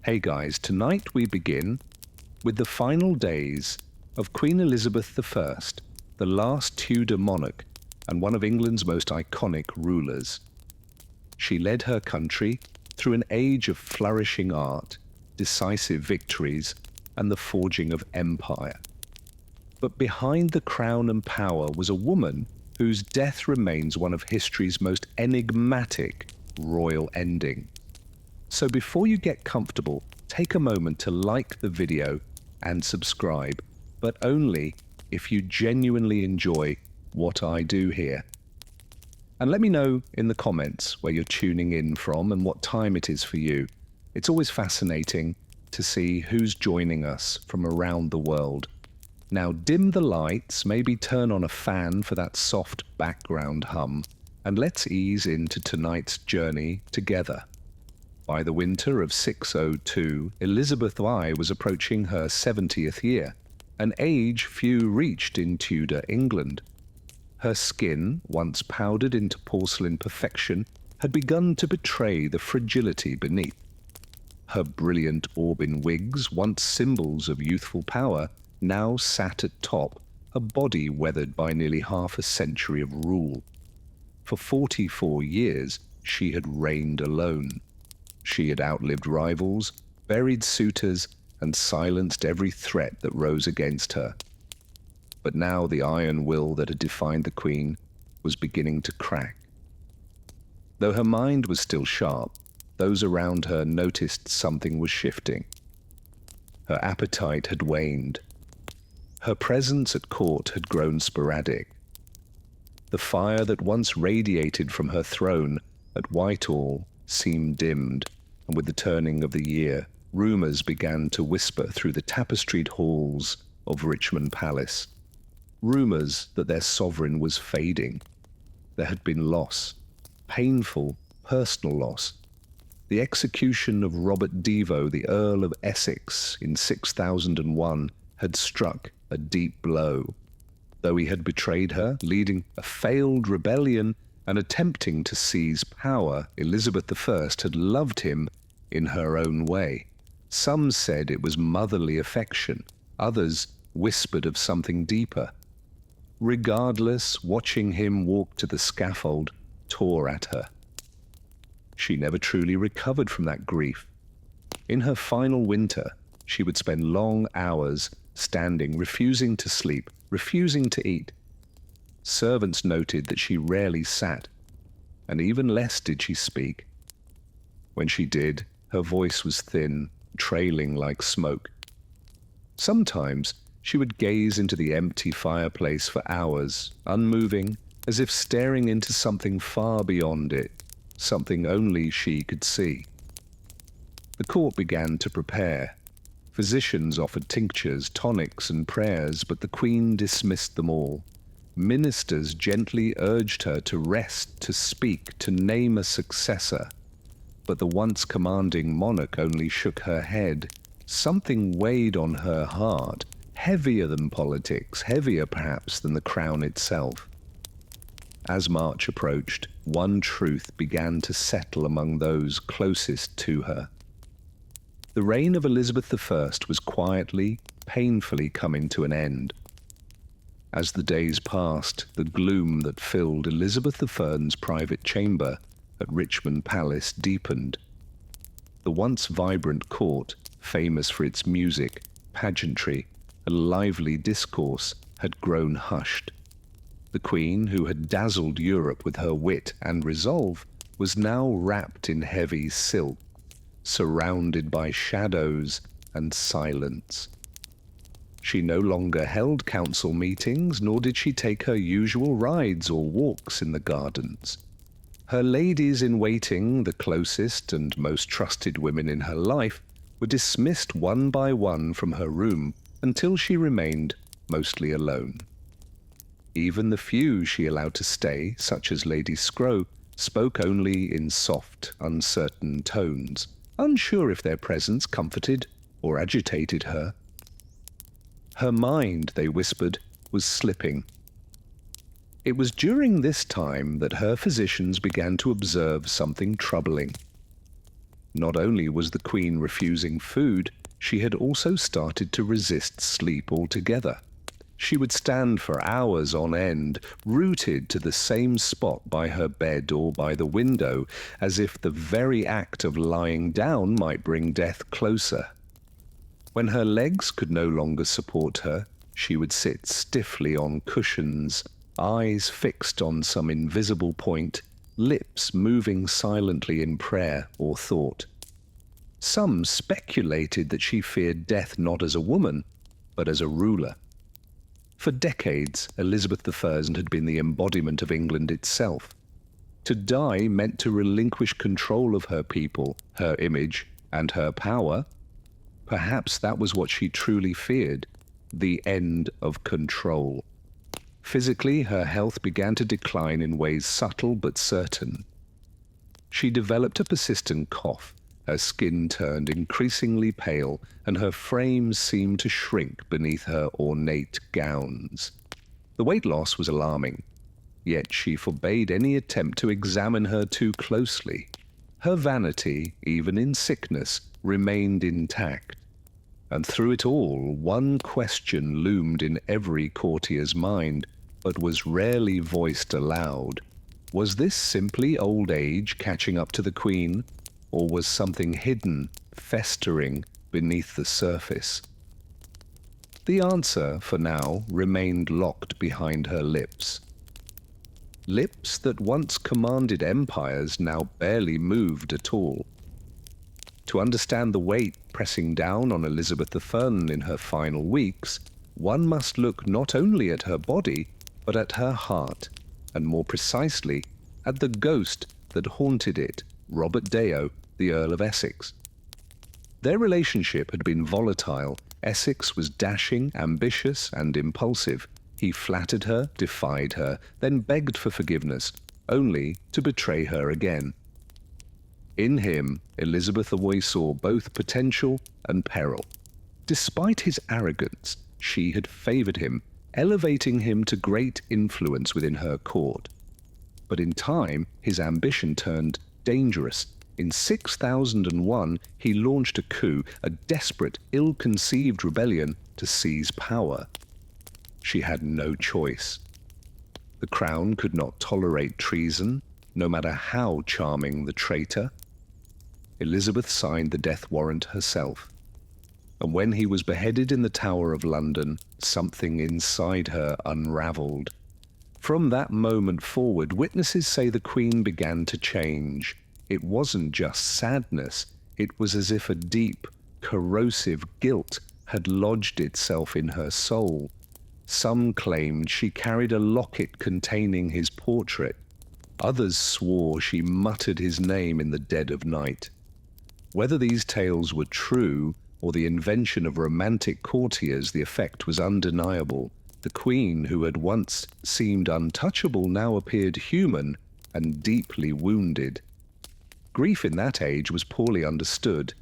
Hey guys, tonight we begin with the final days of Queen Elizabeth I, the last Tudor monarch and one of England's most iconic rulers. She led her country through an age of flourishing art, decisive victories, and the forging of empire. But behind the crown and power was a woman whose death remains one of history's most enigmatic royal ending. So before you get comfortable, take a moment to like the video and subscribe, but only if you genuinely enjoy what I do here. And let me know in the comments where you're tuning in from and what time it is for you. It's always fascinating to see who's joining us from around the world. Now dim the lights, maybe turn on a fan for that soft background hum, and let's ease into tonight's journey together. By the winter of 602, Elizabeth I was approaching her 70th year, an age few reached in Tudor England. Her skin, once powdered into porcelain perfection, had begun to betray the fragility beneath. Her brilliant auburn wigs, once symbols of youthful power, now sat at top, a body weathered by nearly half a century of rule. For 44 years, she had reigned alone. She had outlived rivals, buried suitors, and silenced every threat that rose against her. But now the iron will that had defined the Queen was beginning to crack. Though her mind was still sharp, those around her noticed something was shifting. Her appetite had waned. Her presence at court had grown sporadic. The fire that once radiated from her throne at Whitehall seemed dimmed, and with the turning of the year, rumours began to whisper through the tapestried halls of Richmond Palace. Rumours that their sovereign was fading. There had been loss, painful personal loss. The execution of Robert Devo, the Earl of Essex, in 6001 had struck a deep blow. Though he had betrayed her, leading a failed rebellion and attempting to seize power, Elizabeth I had loved him in her own way. Some said it was motherly affection, others whispered of something deeper. Regardless, watching him walk to the scaffold tore at her. She never truly recovered from that grief. In her final winter, she would spend long hours standing, refusing to sleep, refusing to eat. Servants noted that she rarely sat, and even less did she speak. When she did, her voice was thin, trailing like smoke. Sometimes she would gaze into the empty fireplace for hours, unmoving, as if staring into something far beyond it, something only she could see. The court began to prepare. Physicians offered tinctures, tonics, and prayers, but the Queen dismissed them all. Ministers gently urged her to rest, to speak, to name a successor. But the once commanding monarch only shook her head. Something weighed on her heart, heavier than politics, heavier perhaps than the crown itself. As March approached, one truth began to settle among those closest to her. The reign of Elizabeth I was quietly, painfully coming to an end. As the days passed, the gloom that filled Elizabeth I's private chamber at Richmond Palace deepened. The once vibrant court, famous for its music, pageantry, and lively discourse, had grown hushed. The Queen, who had dazzled Europe with her wit and resolve, was now wrapped in heavy silk, surrounded by shadows and silence. She no longer held council meetings, nor did she take her usual rides or walks in the gardens. Her ladies-in-waiting, the closest and most trusted women in her life, were dismissed one by one from her room until she remained mostly alone. Even the few she allowed to stay, such as Lady Scrope, spoke only in soft, uncertain tones, unsure if their presence comforted or agitated her. Her mind, they whispered, was slipping. It was during this time that her physicians began to observe something troubling. Not only was the Queen refusing food, she had also started to resist sleep altogether. She would stand for hours on end, rooted to the same spot by her bed or by the window, as if the very act of lying down might bring death closer. When her legs could no longer support her, she would sit stiffly on cushions, eyes fixed on some invisible point, lips moving silently in prayer or thought. Some speculated that she feared death not as a woman, but as a ruler. For decades, Elizabeth I had been the embodiment of England itself. To die meant to relinquish control of her people, her image, and her power. Perhaps that was what she truly feared, the end of control. Physically, her health began to decline in ways subtle but certain. She developed a persistent cough, her skin turned increasingly pale, and her frame seemed to shrink beneath her ornate gowns. The weight loss was alarming, yet she forbade any attempt to examine her too closely. Her vanity, even in sickness, remained intact. And through it all, one question loomed in every courtier's mind, but was rarely voiced aloud. Was this simply old age catching up to the Queen, or was something hidden, festering beneath the surface? The answer, for now, remained locked behind her lips. Lips that once commanded empires now barely moved at all. To understand the weight pressing down on Elizabeth I in her final weeks, one must look not only at her body, but at her heart, and more precisely, at the ghost that haunted it, Robert Deo, the Earl of Essex. Their relationship had been volatile. Essex was dashing, ambitious, and impulsive. He flattered her, defied her, then begged for forgiveness, only to betray her again. In him, Elizabeth always saw both potential and peril. Despite his arrogance, she had favoured him, elevating him to great influence within her court. But in time, his ambition turned dangerous. In 6001, he launched a coup, a desperate, ill-conceived rebellion to seize power. She had no choice. The crown could not tolerate treason, no matter how charming the traitor. Elizabeth signed the death warrant herself. And when he was beheaded in the Tower of London, something inside her unravelled. From that moment forward, witnesses say the Queen began to change. It wasn't just sadness, it was as if a deep, corrosive guilt had lodged itself in her soul. Some claimed she carried a locket containing his portrait. Others swore she muttered his name in the dead of night. Whether these tales were true or the invention of romantic courtiers, the effect was undeniable. The Queen, who had once seemed untouchable, now appeared human and deeply wounded. Grief in that age was poorly understood.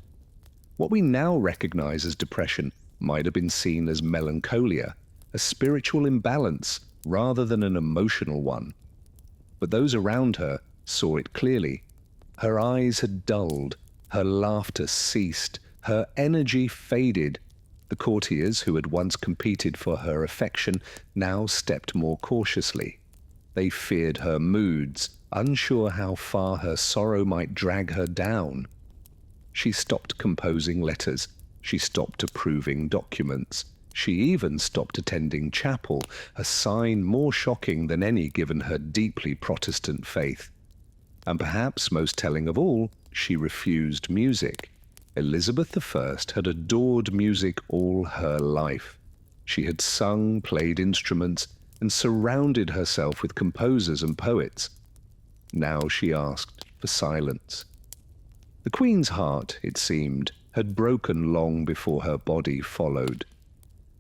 What we now recognize as depression might have been seen as melancholia, a spiritual imbalance rather than an emotional one. But those around her saw it clearly. Her eyes had dulled, her laughter ceased, her energy faded. The courtiers who had once competed for her affection now stepped more cautiously. They feared her moods, unsure how far her sorrow might drag her down. She stopped composing letters. She stopped approving documents. She even stopped attending chapel, a sign more shocking than any given her deeply Protestant faith. And perhaps most telling of all, she refused music. Elizabeth I had adored music all her life. She had sung, played instruments, and surrounded herself with composers and poets. Now she asked for silence. The Queen's heart, it seemed, had broken long before her body followed.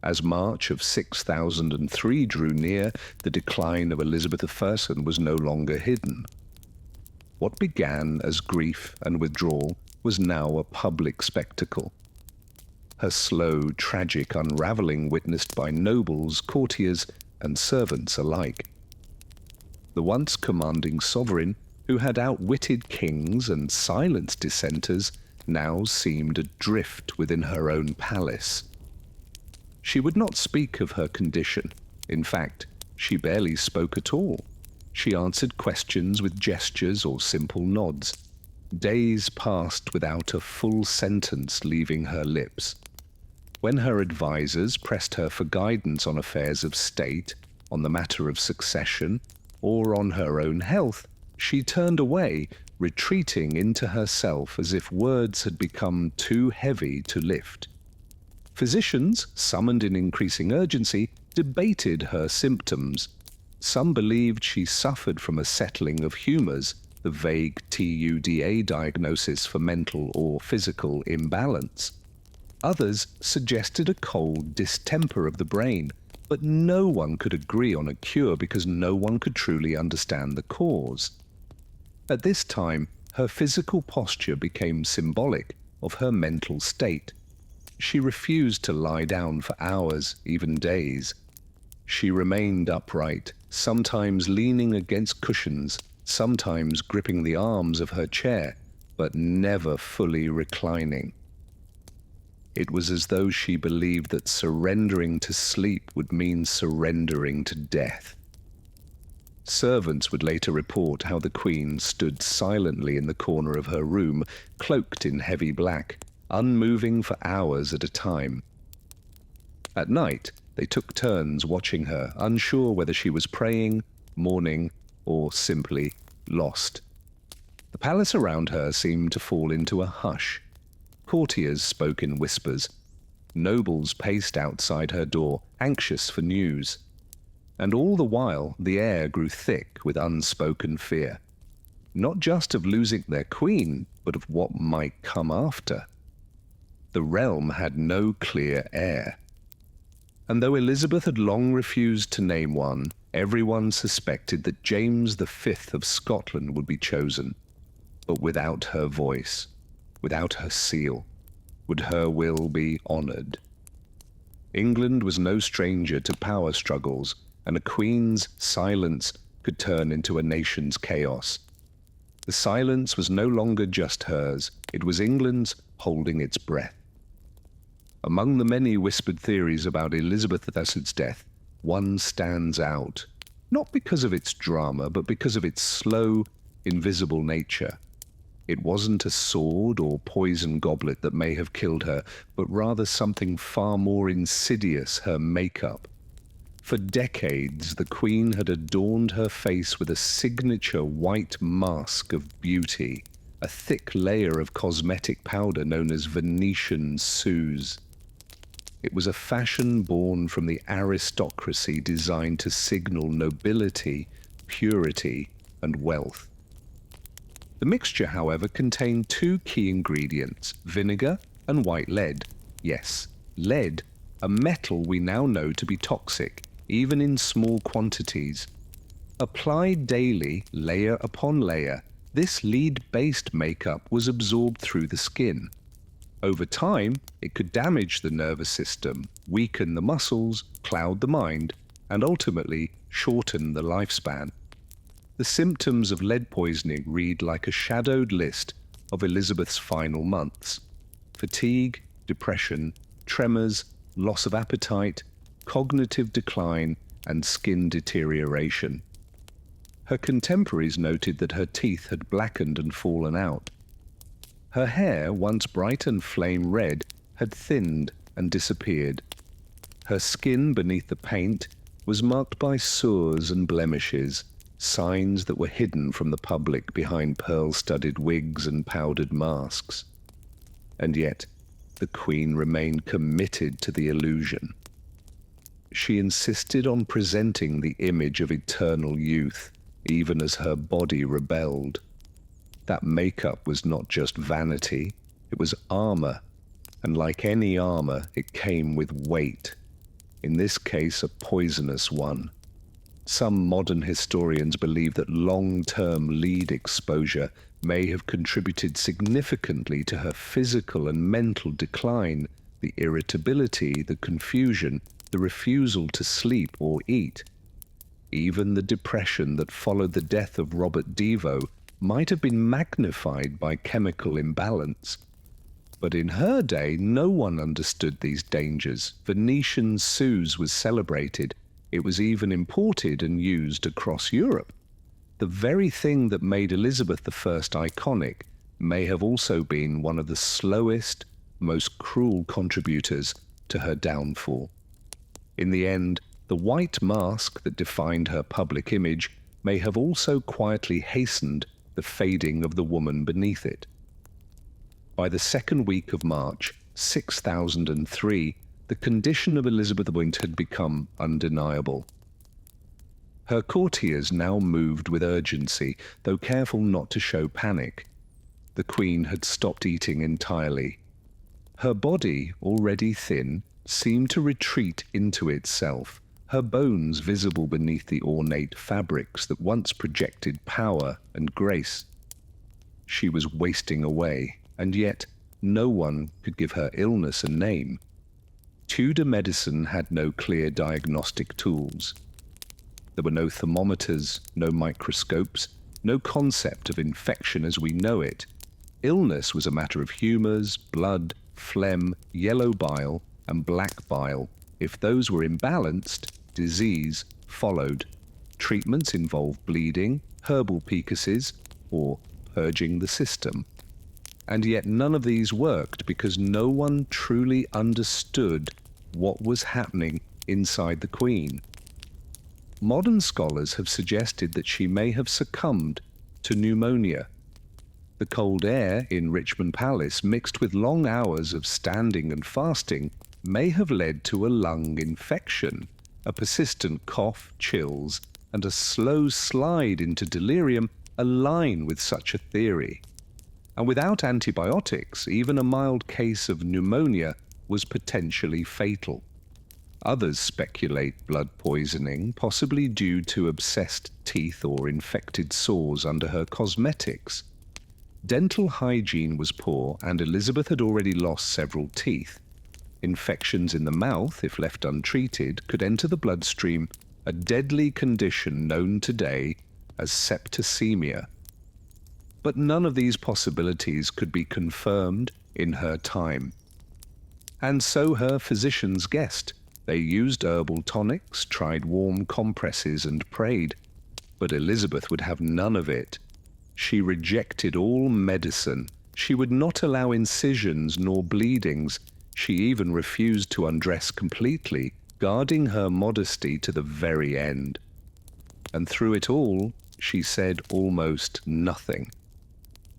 As March of 6003 drew near, the decline of Elizabeth I was no longer hidden. What began as grief and withdrawal was now a public spectacle. Her slow, tragic unravelling witnessed by nobles, courtiers, and servants alike. The once commanding sovereign, who had outwitted kings and silenced dissenters, now seemed adrift within her own palace. She would not speak of her condition. In fact, she barely spoke at all. She answered questions with gestures or simple nods. Days passed without a full sentence leaving her lips. When her advisers pressed her for guidance on affairs of state, on the matter of succession, or on her own health, she turned away, retreating into herself as if words had become too heavy to lift. Physicians, summoned in increasing urgency, debated her symptoms. Some believed she suffered from a settling of humours, the vague TUDA diagnosis for mental or physical imbalance. Others suggested a cold distemper of the brain, but no one could agree on a cure because no one could truly understand the cause. At this time, her physical posture became symbolic of her mental state. She refused to lie down for hours, even days. She remained upright, sometimes leaning against cushions, sometimes gripping the arms of her chair, but never fully reclining. It was as though she believed that surrendering to sleep would mean surrendering to death. Servants would later report how the Queen stood silently in the corner of her room, cloaked in heavy black, unmoving for hours at a time. At night, they took turns watching her, unsure whether she was praying, mourning, or simply lost. The palace around her seemed to fall into a hush. Courtiers spoke in whispers. Nobles paced outside her door, anxious for news. And all the while, the air grew thick with unspoken fear. Not just of losing their queen, but of what might come after. The realm had no clear heir. And though Elizabeth had long refused to name one, everyone suspected that James V of Scotland would be chosen. But without her voice, without her seal, would her will be honoured? England was no stranger to power struggles, and a queen's silence could turn into a nation's chaos. The silence was no longer just hers, it was England's holding its breath. Among the many whispered theories about Elizabeth I's death, one stands out, not because of its drama, but because of its slow, invisible nature. It wasn't a sword or poison goblet that may have killed her, but rather something far more insidious, her makeup. For decades, the Queen had adorned her face with a signature white mask of beauty, a thick layer of cosmetic powder known as Venetian soothe. It was a fashion born from the aristocracy designed to signal nobility, purity, and wealth. The mixture, however, contained two key ingredients, vinegar and white lead. Yes, lead, a metal we now know to be toxic, even in small quantities. Applied daily, layer upon layer, this lead-based makeup was absorbed through the skin. Over time, it could damage the nervous system, weaken the muscles, cloud the mind, and ultimately shorten the lifespan. The symptoms of lead poisoning read like a shadowed list of Elizabeth's final months: fatigue, depression, tremors, loss of appetite, cognitive decline, and skin deterioration. Her contemporaries noted that her teeth had blackened and fallen out. Her hair, once bright and flame red, had thinned and disappeared. Her skin beneath the paint was marked by sores and blemishes, signs that were hidden from the public behind pearl-studded wigs and powdered masks. And yet, the Queen remained committed to the illusion. She insisted on presenting the image of eternal youth, even as her body rebelled. That makeup was not just vanity, it was armor, and like any armor, it came with weight. In this case, a poisonous one. Some modern historians believe that long-term lead exposure may have contributed significantly to her physical and mental decline, the irritability, the confusion, the refusal to sleep or eat. Even the depression that followed the death of Robert Devo might have been magnified by chemical imbalance. But in her day, no one understood these dangers. Venetian soothe was celebrated. It was even imported and used across Europe. The very thing that made Elizabeth I iconic may have also been one of the slowest, most cruel contributors to her downfall. In the end, the white mask that defined her public image may have also quietly hastened the fading of the woman beneath it. By the second week of March 6003, the condition of Elizabeth had become undeniable. Her courtiers now moved with urgency, though careful not to show panic. The Queen had stopped eating entirely. Her body, already thin, seemed to retreat into itself, her bones visible beneath the ornate fabrics that once projected power and grace. She was wasting away, and yet no one could give her illness a name. Tudor medicine had no clear diagnostic tools. There were no thermometers, no microscopes, no concept of infection as we know it. Illness was a matter of humours, blood, phlegm, yellow bile, and black bile. If those were imbalanced, disease followed. Treatments involved bleeding, herbal peacases, or purging the system. And yet none of these worked because no one truly understood what was happening inside the Queen. Modern scholars have suggested that she may have succumbed to pneumonia. The cold air in Richmond Palace, mixed with long hours of standing and fasting, may have led to a lung infection, a persistent cough, chills, and a slow slide into delirium align with such a theory. And without antibiotics, even a mild case of pneumonia was potentially fatal. Others speculate blood poisoning, possibly due to obsessed teeth or infected sores under her cosmetics. Dental hygiene was poor, and Elizabeth had already lost several teeth. Infections in the mouth, if left untreated, could enter the bloodstream, a deadly condition known today as septicemia. But none of these possibilities could be confirmed in her time. And so her physicians guessed. They used herbal tonics, tried warm compresses, and prayed. But Elizabeth would have none of it. She rejected all medicine. She would not allow incisions nor bleedings. She even refused to undress completely, guarding her modesty to the very end. And through it all, she said almost nothing.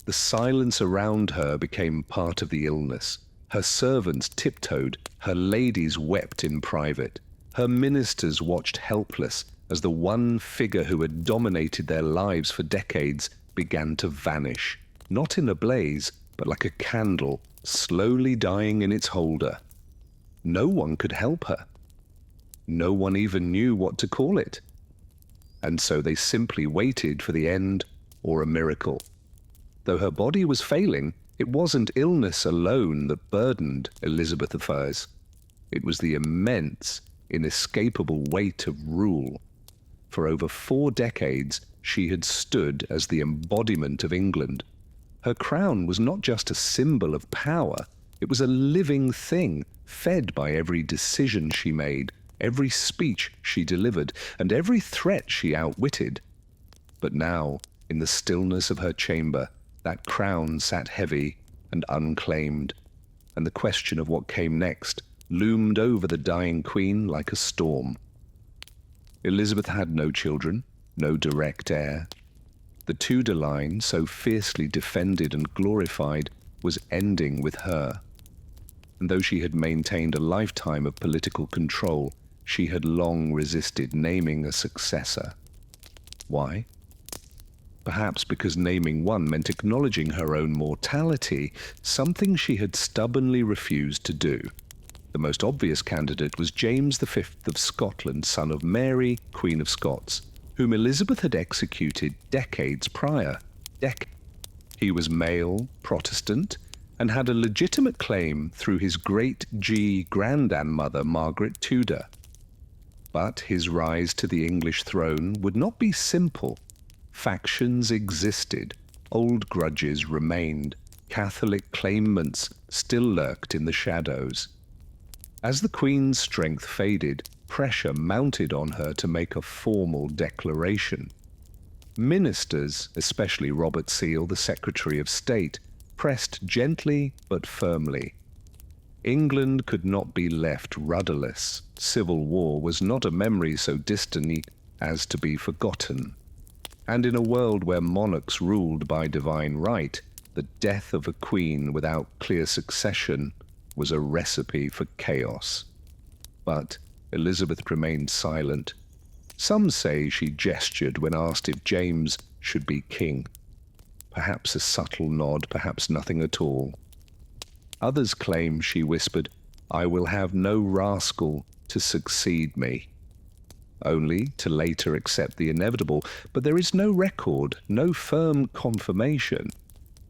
The silence around her became part of the illness. Her servants tiptoed, her ladies wept in private. Her ministers watched helpless as the one figure who had dominated their lives for decades began to vanish, not in a blaze, but like a candle, slowly dying in its holder. No one could help her. No one even knew what to call it. And so they simply waited for the end or a miracle. Though her body was failing, it wasn't illness alone that burdened Elizabeth I. It was the immense, inescapable weight of rule. For over 4 decades, she had stood as the embodiment of England. Her crown was not just a symbol of power, it was a living thing, fed by every decision she made, every speech she delivered, and every threat she outwitted. But now, in the stillness of her chamber, that crown sat heavy and unclaimed, and the question of what came next loomed over the dying Queen like a storm. Elizabeth had no children, no direct heir. The Tudor line, so fiercely defended and glorified, was ending with her. And though she had maintained a lifetime of political control, she had long resisted naming a successor. Why? Perhaps because naming one meant acknowledging her own mortality, something she had stubbornly refused to do. The most obvious candidate was James V of Scotland, son of Mary, Queen of Scots, whom Elizabeth had executed decades prior. He was male, Protestant, and had a legitimate claim through his great-grandmother Margaret Tudor. But his rise to the English throne would not be simple. Factions existed. old grudges remained. Catholic claimants still lurked in the shadows. As the Queen's strength faded, pressure mounted on her to make a formal declaration. Ministers, especially Robert Seel, the Secretary of State, pressed gently but firmly. England could not be left rudderless. Civil war was not a memory so distant as to be forgotten. And in a world where monarchs ruled by divine right, the death of a queen without clear succession was a recipe for chaos. But Elizabeth remained silent. Some say she gestured when asked if James should be king. Perhaps a subtle nod, perhaps nothing at all. Others claim she whispered, "I will have no rascal to succeed me," only to later accept the inevitable. But there is no record, no firm confirmation.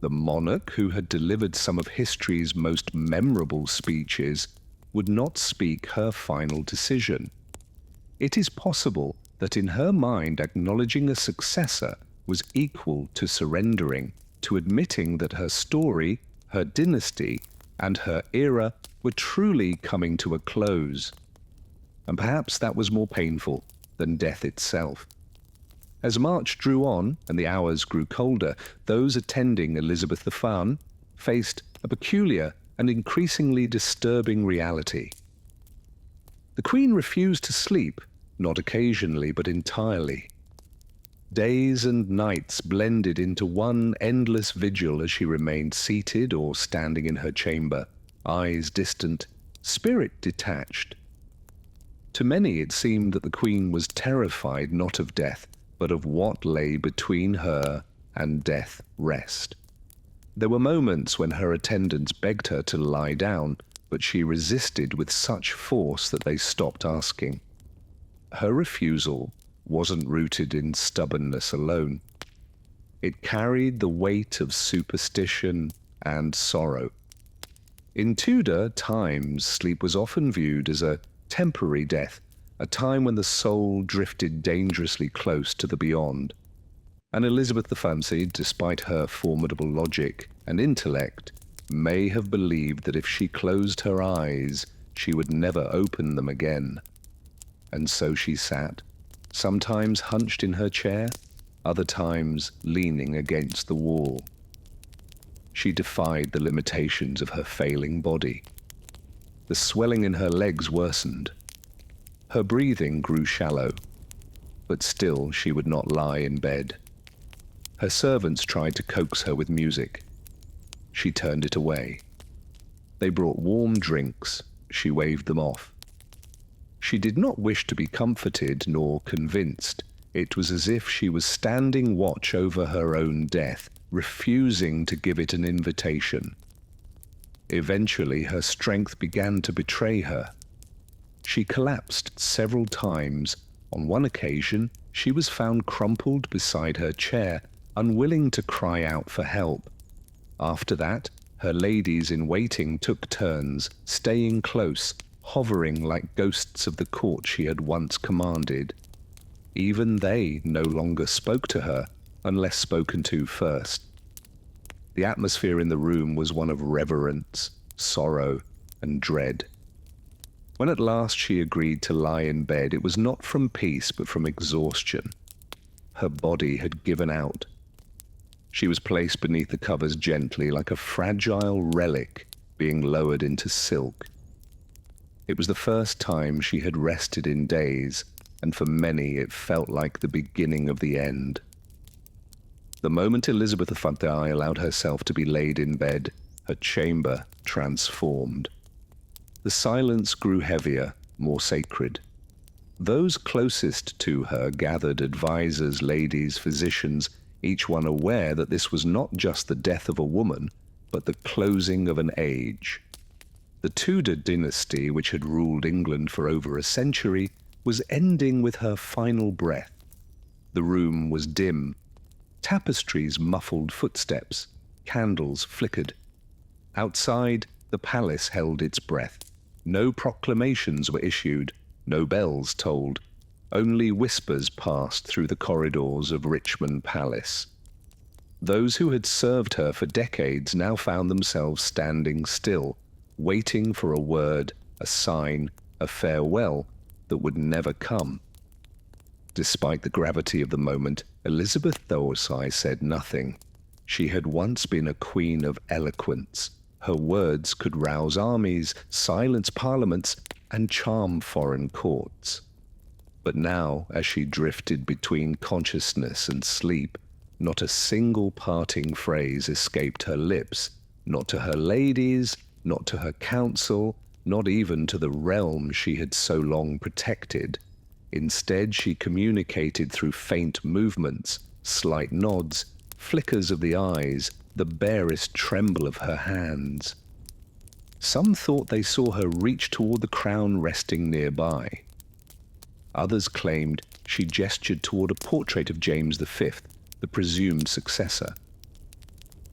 The monarch, who had delivered some of history's most memorable speeches, would not speak her final decision. It is possible that in her mind acknowledging a successor was equal to surrendering, to admitting that her story, her dynasty, and her era were truly coming to a close. And perhaps that was more painful than death itself. As March drew on and the hours grew colder, those attending Elizabeth I faced a peculiar and increasingly disturbing reality. The Queen refused to sleep, not occasionally but entirely. Days and nights blended into one endless vigil as she remained seated or standing in her chamber, eyes distant, spirit detached. To many it seemed that the Queen was terrified not of death, but of what lay between her and death rest. There were moments when her attendants begged her to lie down, but she resisted with such force that they stopped asking. Her refusal wasn't rooted in stubbornness alone. It carried the weight of superstition and sorrow. In Tudor times, sleep was often viewed as a temporary death, a time when the soul drifted dangerously close to the beyond. And Elizabeth I, despite her formidable logic and intellect, may have believed that if she closed her eyes, she would never open them again. And so she sat, sometimes hunched in her chair, other times leaning against the wall. She defied the limitations of her failing body. The swelling in her legs worsened. Her breathing grew shallow, but still she would not lie in bed. Her servants tried to coax her with music. She turned it away. They brought warm drinks. She waved them off. She did not wish to be comforted nor convinced. It was as if she was standing watch over her own death, refusing to give it an invitation. Eventually, her strength began to betray her. She collapsed several times. On one occasion, she was found crumpled beside her chair, unwilling to cry out for help. After that, her ladies in waiting took turns, staying close, hovering like ghosts of the court she had once commanded. Even they no longer spoke to her, unless spoken to first. The atmosphere in the room was one of reverence, sorrow, and dread. When at last she agreed to lie in bed, it was not from peace but from exhaustion. Her body had given out. She was placed beneath the covers gently, like a fragile relic being lowered into silk. It was the first time she had rested in days, and for many it felt like the beginning of the end. The moment Elizabeth I allowed herself to be laid in bed, her chamber transformed. The silence grew heavier, more sacred. Those closest to her gathered, advisers, ladies, physicians, each one aware that this was not just the death of a woman, but the closing of an age. The Tudor dynasty, which had ruled England for over a century, was ending with her final breath. The room was dim. Tapestries muffled footsteps. Candles flickered. Outside, the palace held its breath. No proclamations were issued, no bells tolled. Only whispers passed through the corridors of Richmond Palace. Those who had served her for decades now found themselves standing still, waiting for a word, a sign, a farewell that would never come. Despite the gravity of the moment, Elizabeth Thorsey said nothing. She had once been a queen of eloquence. Her words could rouse armies, silence parliaments, and charm foreign courts. But now, as she drifted between consciousness and sleep, not a single parting phrase escaped her lips, not to her ladies, not to her council, not even to the realm she had so long protected. Instead, she communicated through faint movements, slight nods, flickers of the eyes, the barest tremble of her hands. Some thought they saw her reach toward the crown resting nearby. Others claimed she gestured toward a portrait of James V, the presumed successor.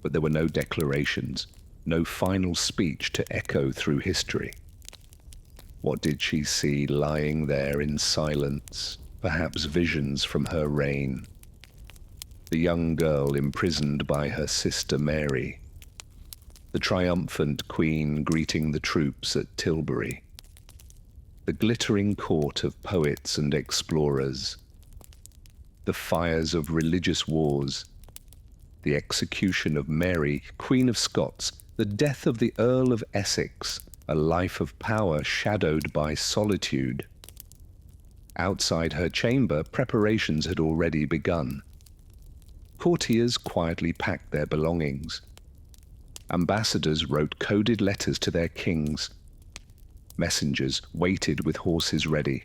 But there were no declarations, no final speech to echo through history. What did she see lying there in silence, perhaps visions from her reign? The young girl imprisoned by her sister Mary, the triumphant queen greeting the troops at Tilbury, the glittering court of poets and explorers, the fires of religious wars, the execution of Mary, Queen of Scots, the death of the Earl of Essex, a life of power shadowed by solitude. Outside her chamber, preparations had already begun. Courtiers quietly packed their belongings. Ambassadors wrote coded letters to their kings. Messengers waited with horses ready.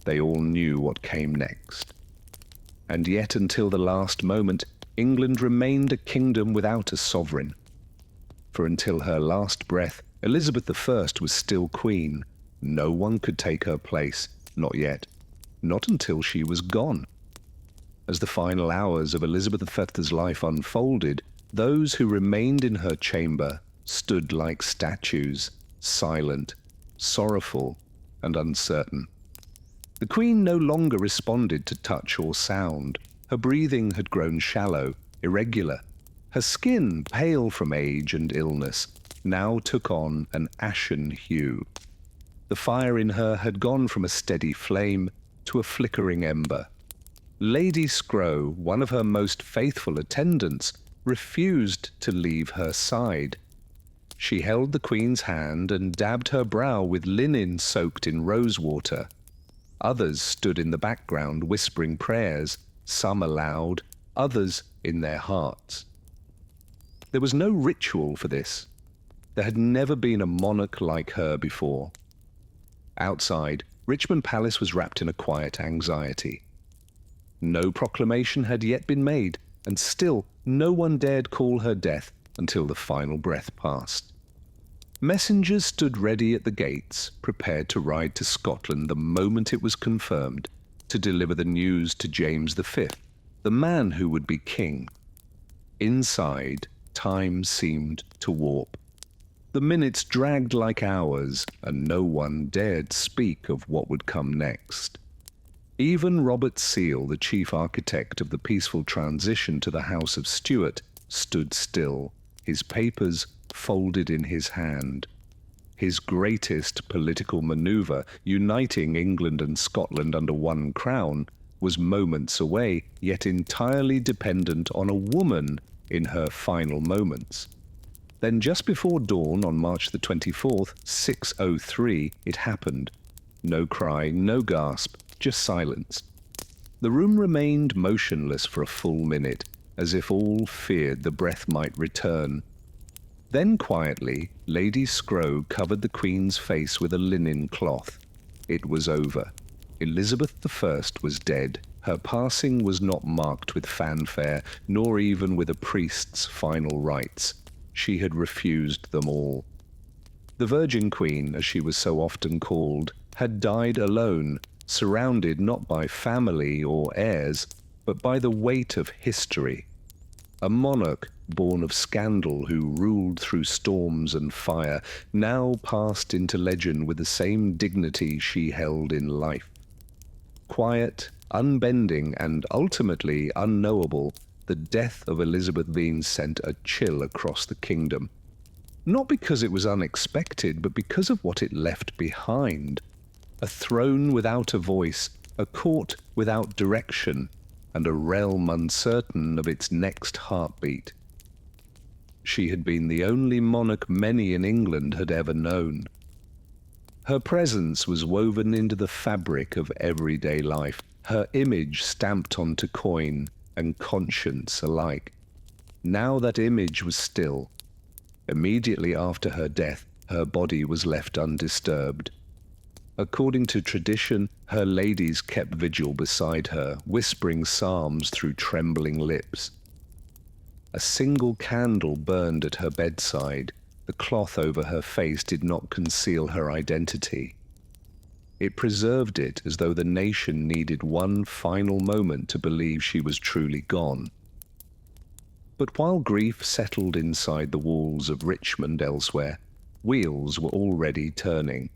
They all knew what came next. And yet, until the last moment, England remained a kingdom without a sovereign. For until her last breath, Elizabeth I was still queen. No one could take her place, not yet, not until she was gone. As the final hours of Elizabeth I's life unfolded, those who remained in her chamber stood like statues, silent, sorrowful, and uncertain. The Queen no longer responded to touch or sound. Her breathing had grown shallow, irregular. Her skin, pale from age and illness, now took on an ashen hue. The fire in her had gone from a steady flame to a flickering ember. Lady Scrow, one of her most faithful attendants, refused to leave her side. She held the Queen's hand and dabbed her brow with linen soaked in rosewater. Others stood in the background whispering prayers, some aloud, others in their hearts. There was no ritual for this. There had never been a monarch like her before. Outside, Richmond Palace was wrapped in a quiet anxiety. No proclamation had yet been made, and still no one dared call her death until the final breath passed. Messengers stood ready at the gates, prepared to ride to Scotland the moment it was confirmed, to deliver the news to James V, the man who would be king. Inside, time seemed to warp. The minutes dragged like hours, and no one dared speak of what would come next. Even Robert Seel, the chief architect of the peaceful transition to the House of Stuart, stood still, his papers folded in his hand. His greatest political maneuver, uniting England and Scotland under one crown, was moments away, yet entirely dependent on a woman in her final moments. Then just before dawn on March the 24th, 6:03, it happened. No cry, no gasp, just silence. The room remained motionless for a full minute, as if all feared the breath might return. Then quietly, Lady Scrow covered the Queen's face with a linen cloth. It was over. Elizabeth I was dead. Her passing was not marked with fanfare, nor even with a priest's final rites. She had refused them all. The Virgin Queen, as she was so often called, had died alone, surrounded not by family or heirs, but by the weight of history. A monarch born of scandal who ruled through storms and fire, now passed into legend with the same dignity she held in life. Quiet, unbending, and ultimately unknowable, the death of Elizabeth Veen sent a chill across the kingdom. Not because it was unexpected, but because of what it left behind. A throne without a voice, a court without direction, and a realm uncertain of its next heartbeat. She had been the only monarch many in England had ever known. Her presence was woven into the fabric of everyday life, her image stamped onto coin and conscience alike. Now that image was still. Immediately after her death, her body was left undisturbed. According to tradition, her ladies kept vigil beside her, whispering psalms through trembling lips. A single candle burned at her bedside. The cloth over her face did not conceal her identity. It preserved it as though the nation needed one final moment to believe she was truly gone. But while grief settled inside the walls of Richmond elsewhere, wheels were already turning.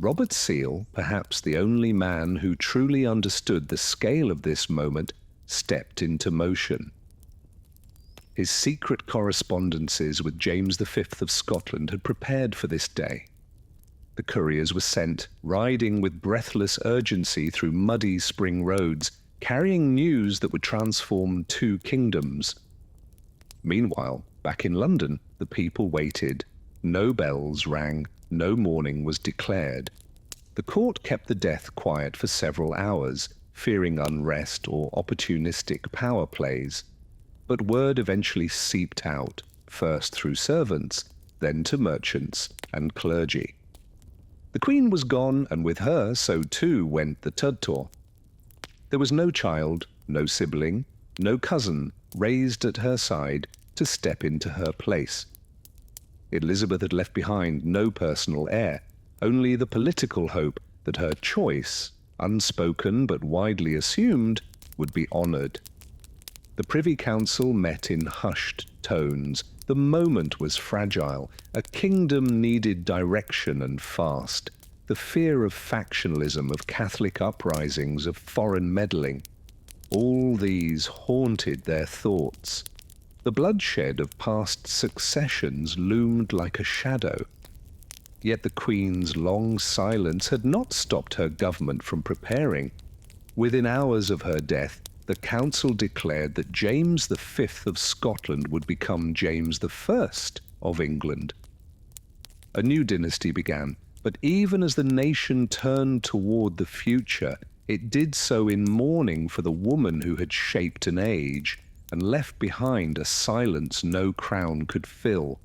Robert Seale, perhaps the only man who truly understood the scale of this moment, stepped into motion. His secret correspondences with James V of Scotland had prepared for this day. The couriers were sent, riding with breathless urgency through muddy spring roads, carrying news that would transform two kingdoms. Meanwhile, back in London, the people waited. No bells rang, no mourning was declared. The court kept the death quiet for several hours, fearing unrest or opportunistic power plays. But word eventually seeped out, first through servants, then to merchants and clergy. The Queen was gone, and with her, so too went the Tudor. There was no child, no sibling, no cousin raised at her side to step into her place. Elizabeth had left behind no personal heir, only the political hope that her choice, unspoken but widely assumed, would be honoured. The Privy Council met in hushed tones. The moment was fragile. A kingdom needed direction and fast. The fear of factionalism, of Catholic uprisings, of foreign meddling, all these haunted their thoughts. The bloodshed of past successions loomed like a shadow. Yet the Queen's long silence had not stopped her government from preparing. Within hours of her death, the council declared that James V of Scotland would become James I of England. A new dynasty began, but even as the nation turned toward the future, it did so in mourning for the woman who had shaped an age and left behind a silence no crown could fill.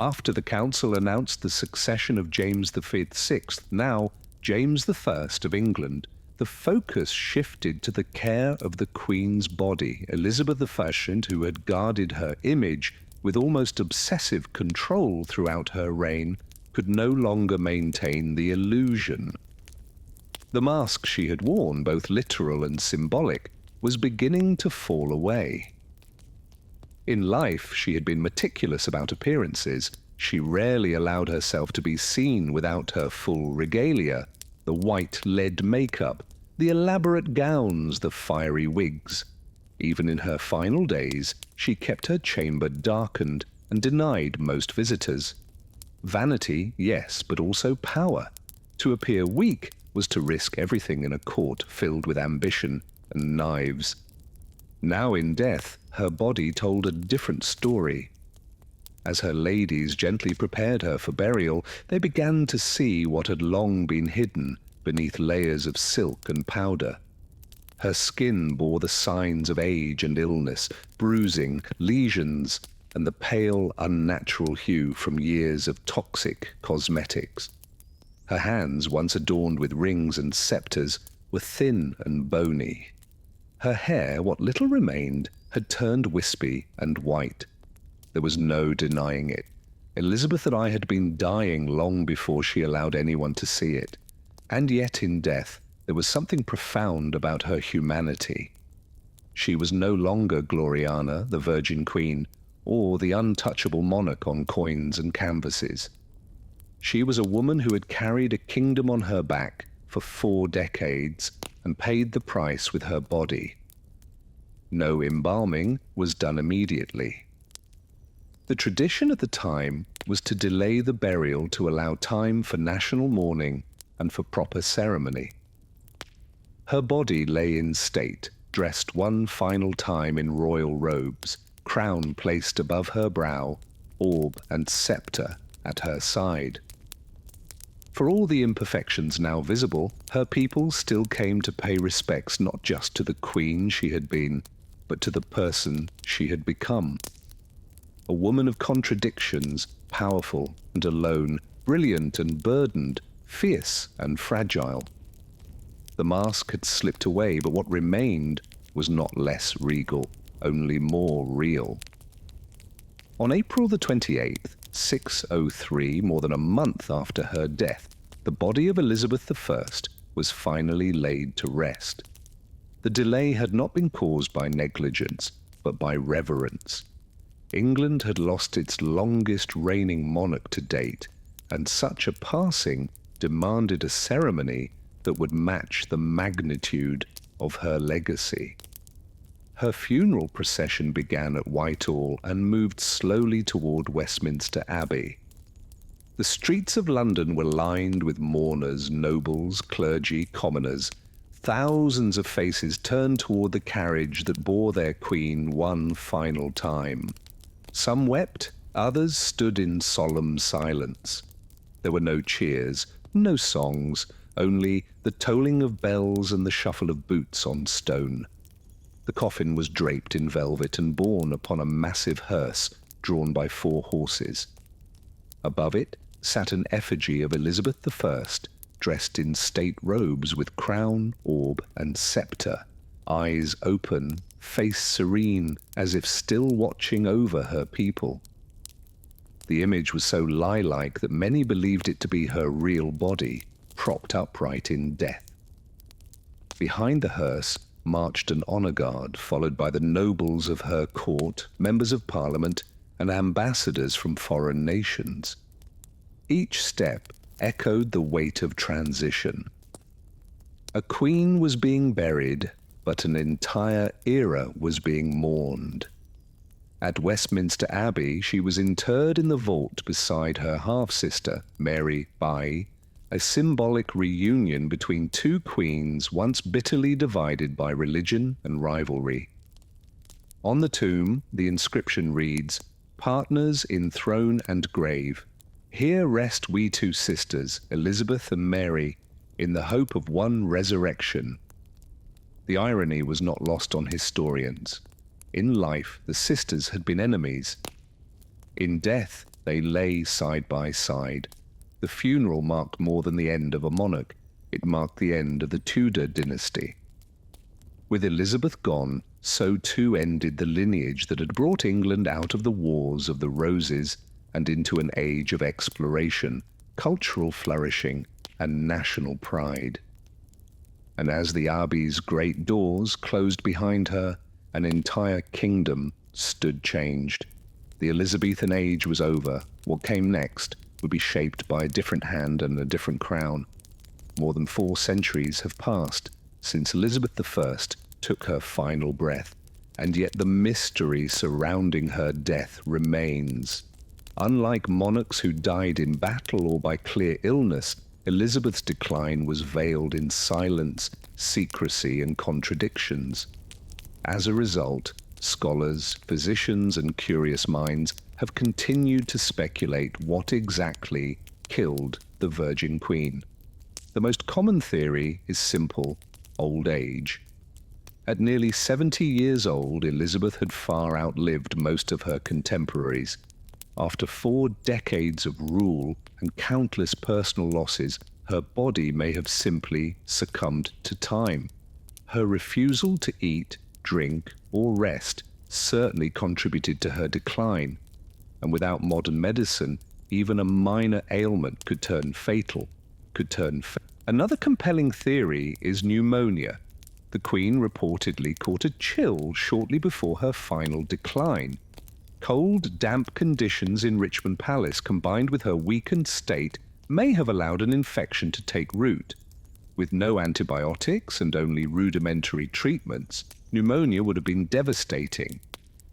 After the council announced the succession of James VI, now James I of England, the focus shifted to the care of the Queen's body. Elizabeth I, who had guarded her image with almost obsessive control throughout her reign, could no longer maintain the illusion. The mask she had worn, both literal and symbolic, was beginning to fall away. In life, she had been meticulous about appearances. She rarely allowed herself to be seen without her full regalia, the white lead makeup, the elaborate gowns, the fiery wigs. Even in her final days, she kept her chamber darkened and denied most visitors. Vanity, yes, but also power. To appear weak was to risk everything in a court filled with ambition and knives. Now in death, her body told a different story. As her ladies gently prepared her for burial, they began to see what had long been hidden beneath layers of silk and powder. Her skin bore the signs of age and illness, bruising, lesions, and the pale, unnatural hue from years of toxic cosmetics. Her hands, once adorned with rings and scepters, were thin and bony. Her hair, what little remained, had turned wispy and white. There was no denying it. Elizabeth and I had been dying long before she allowed anyone to see it. And yet in death, there was something profound about her humanity. She was no longer Gloriana, the Virgin Queen, or the untouchable monarch on coins and canvases. She was a woman who had carried a kingdom on her back for 4 decades and paid the price with her body. No embalming was done immediately. The tradition at the time was to delay the burial to allow time for national mourning and for proper ceremony. Her body lay in state, dressed one final time in royal robes, crown placed above her brow, orb and scepter at her side. For all the imperfections now visible, her people still came to pay respects not just to the queen she had been, but to the person she had become. A woman of contradictions, powerful and alone, brilliant and burdened, fierce and fragile. The mask had slipped away, but what remained was not less regal, only more real. On April the 28th, 603, more than a month after her death, the body of Elizabeth I was finally laid to rest. The delay had not been caused by negligence, but by reverence. England had lost its longest reigning monarch to date, and such a passing demanded a ceremony that would match the magnitude of her legacy. Her funeral procession began at Whitehall and moved slowly toward Westminster Abbey. The streets of London were lined with mourners, nobles, clergy, commoners. Thousands of faces turned toward the carriage that bore their queen one final time. Some wept, others stood in solemn silence. There were no cheers, no songs, only the tolling of bells and the shuffle of boots on stone. The coffin was draped in velvet and borne upon a massive hearse drawn by 4 horses. Above it sat an effigy of Elizabeth I, dressed in state robes with crown, orb, and scepter, eyes open, face serene, as if still watching over her people. The image was so lie-like that many believed it to be her real body, propped upright in death. Behind the hearse marched an honour guard, followed by the nobles of her court, members of parliament, and ambassadors from foreign nations. Each step echoed the weight of transition. A queen was being buried, but an entire era was being mourned. At Westminster Abbey, she was interred in the vault beside her half-sister, Mary Bai, a symbolic reunion between 2 queens once bitterly divided by religion and rivalry. On the tomb, the inscription reads, "Partners in throne and grave, here rest we 2 sisters, Elizabeth and Mary, in the hope of one resurrection." The irony was not lost on historians. In life, the sisters had been enemies. In death, they lay side by side. The funeral marked more than the end of a monarch. It marked the end of the Tudor dynasty. With Elizabeth gone, so too ended the lineage that had brought England out of the Wars of the Roses and into an age of exploration, cultural flourishing, and national pride. And as the Abbey's great doors closed behind her, an entire kingdom stood changed. The Elizabethan age was over. What came next would be shaped by a different hand and a different crown. More than 4 centuries have passed since Elizabeth I took her final breath, and yet the mystery surrounding her death remains. Unlike monarchs who died in battle or by clear illness, Elizabeth's decline was veiled in silence, secrecy, and contradictions. As a result, scholars, physicians, and curious minds have continued to speculate what exactly killed the Virgin Queen. The most common theory is simple: old age. At nearly 70 years old, Elizabeth had far outlived most of her contemporaries. After 4 decades of rule and countless personal losses, her body may have simply succumbed to time. Her refusal to eat, drink, or rest certainly contributed to her decline, and without modern medicine, even a minor ailment could turn fatal. Another compelling theory is pneumonia. The Queen reportedly caught a chill shortly before her final decline. Cold, damp conditions in Richmond Palace, combined with her weakened state, may have allowed an infection to take root. With no antibiotics and only rudimentary treatments, Pneumonia would have been devastating.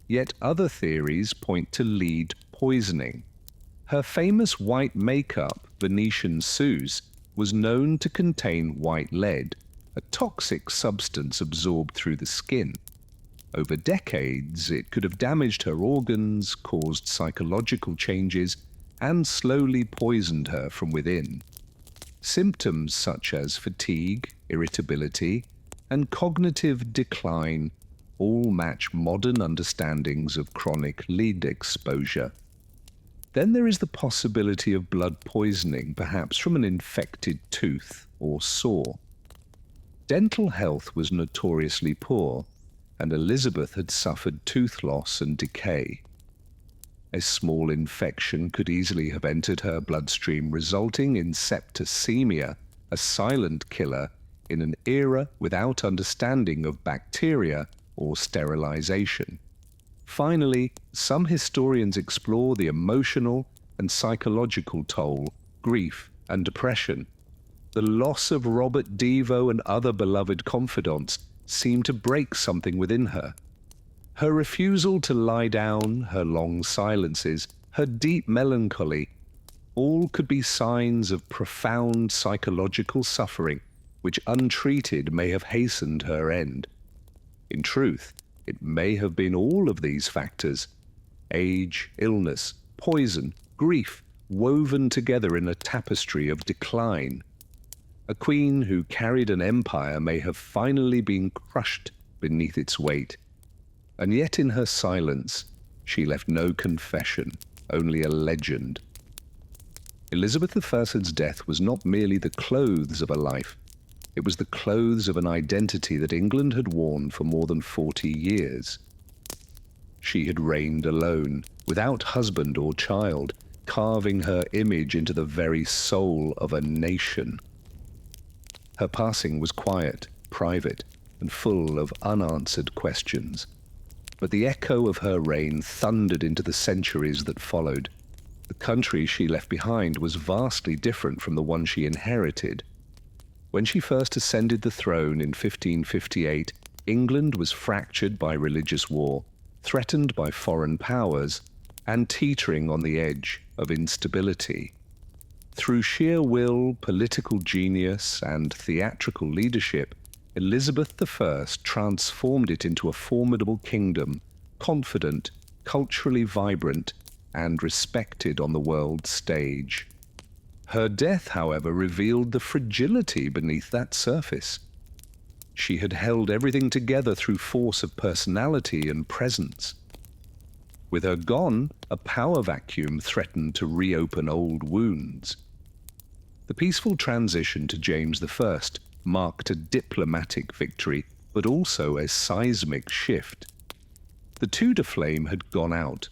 Yet other theories point to lead poisoning. Her famous white makeup, Venetian soothe, was known to contain white lead, a toxic substance absorbed through the skin. Over decades, it could have damaged her organs, caused psychological changes, and slowly poisoned her from within. Symptoms such as fatigue, irritability, and cognitive decline all match modern understandings of chronic lead exposure. Then there is the possibility of blood poisoning, perhaps from an infected tooth or sore. Dental health was notoriously poor, and Elizabeth had suffered tooth loss and decay. A small infection could easily have entered her bloodstream, resulting in septicemia, a silent killer in an era without understanding of bacteria or sterilization. Finally, some historians explore the emotional and psychological toll, grief and depression. The loss of Robert Devo and other beloved confidants seemed to break something within her. Her refusal to lie down, her long silences, her deep melancholy, all could be signs of profound psychological suffering, which untreated may have hastened her end. In truth, it may have been all of these factors: age, illness, poison, grief, woven together in a tapestry of decline. A queen who carried an empire may have finally been crushed beneath its weight. And yet in her silence, she left no confession, only a legend. Elizabeth I's death was not merely the clothes of a life. It was the clothes of an identity that England had worn for more than 40 years. She had reigned alone, without husband or child, carving her image into the very soul of a nation. Her passing was quiet, private, and full of unanswered questions. But the echo of her reign thundered into the centuries that followed. The country she left behind was vastly different from the one she inherited. When she first ascended the throne in 1558, England was fractured by religious war, threatened by foreign powers, and teetering on the edge of instability. Through sheer will, political genius, and theatrical leadership, Elizabeth I transformed it into a formidable kingdom, confident, culturally vibrant, and respected on the world stage. Her death, however, revealed the fragility beneath that surface. She had held everything together through force of personality and presence. With her gone, a power vacuum threatened to reopen old wounds. The peaceful transition to James I marked a diplomatic victory, but also a seismic shift. The Tudor flame had gone out.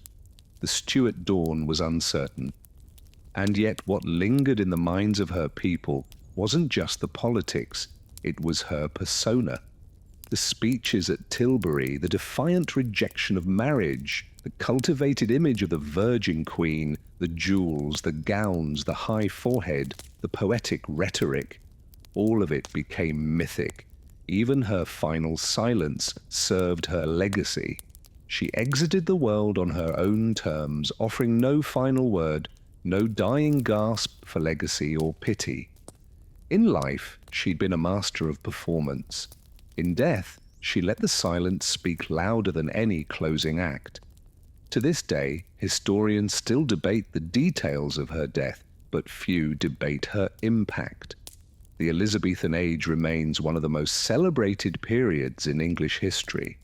The Stuart dawn was uncertain. And yet what lingered in the minds of her people wasn't just the politics, it was her persona. The speeches at Tilbury, the defiant rejection of marriage, the cultivated image of the Virgin Queen, the jewels, the gowns, the high forehead, the poetic rhetoric, all of it became mythic. Even her final silence served her legacy. She exited the world on her own terms, offering no final word, no dying gasp for legacy or pity. In life, she'd been a master of performance. In death, she let the silence speak louder than any closing act. To this day, historians still debate the details of her death, but few debate her impact. The Elizabethan age remains one of the most celebrated periods in English history.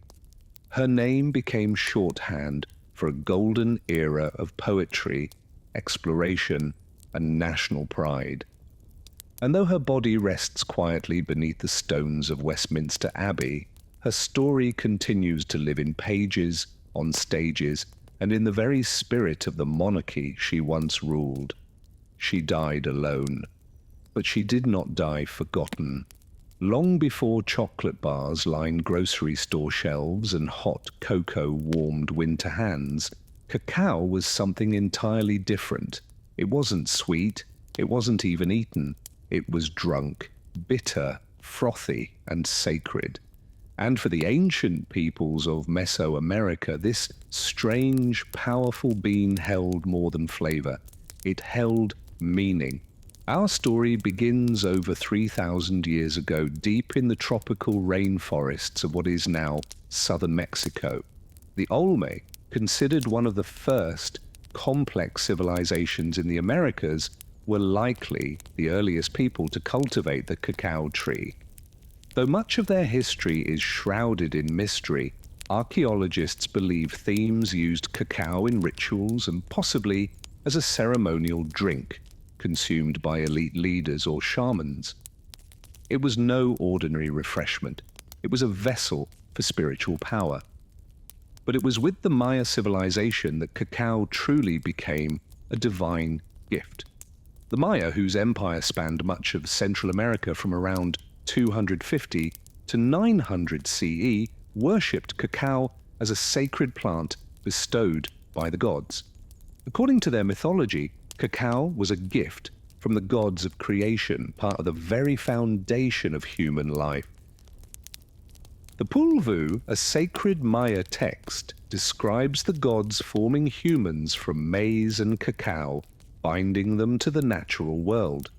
Her name became shorthand for a golden era of poetry, exploration, and national pride. And though her body rests quietly beneath the stones of Westminster Abbey, her story continues to live in pages, on stages, and in the very spirit of the monarchy she once ruled. She died alone, but she did not die forgotten. Long before chocolate bars lined grocery store shelves and hot cocoa warmed winter hands, cacao was something entirely different. It wasn't sweet, it wasn't even eaten. It was drunk, bitter, frothy, and sacred. And for the ancient peoples of Mesoamerica, this strange, powerful bean held more than flavor. It held meaning. Our story begins over 3,000 years ago, deep in the tropical rainforests of what is now southern Mexico. The Olmec, considered one of the first complex civilizations in the Americas, were likely the earliest people to cultivate the cacao tree. Though much of their history is shrouded in mystery, archaeologists believe themes used cacao in rituals and possibly as a ceremonial drink consumed by elite leaders or shamans. It was no ordinary refreshment. It was a vessel for spiritual power. But it was with the Maya civilization that cacao truly became a divine gift. The Maya, whose empire spanned much of Central America from around 250 to 900 CE, worshipped cacao as a sacred plant bestowed by the gods. According to their mythology, cacao was a gift from the gods of creation, part of the very foundation of human life. The Pulvu, a sacred Maya text, describes the gods forming humans from maize and cacao, binding them to the natural world.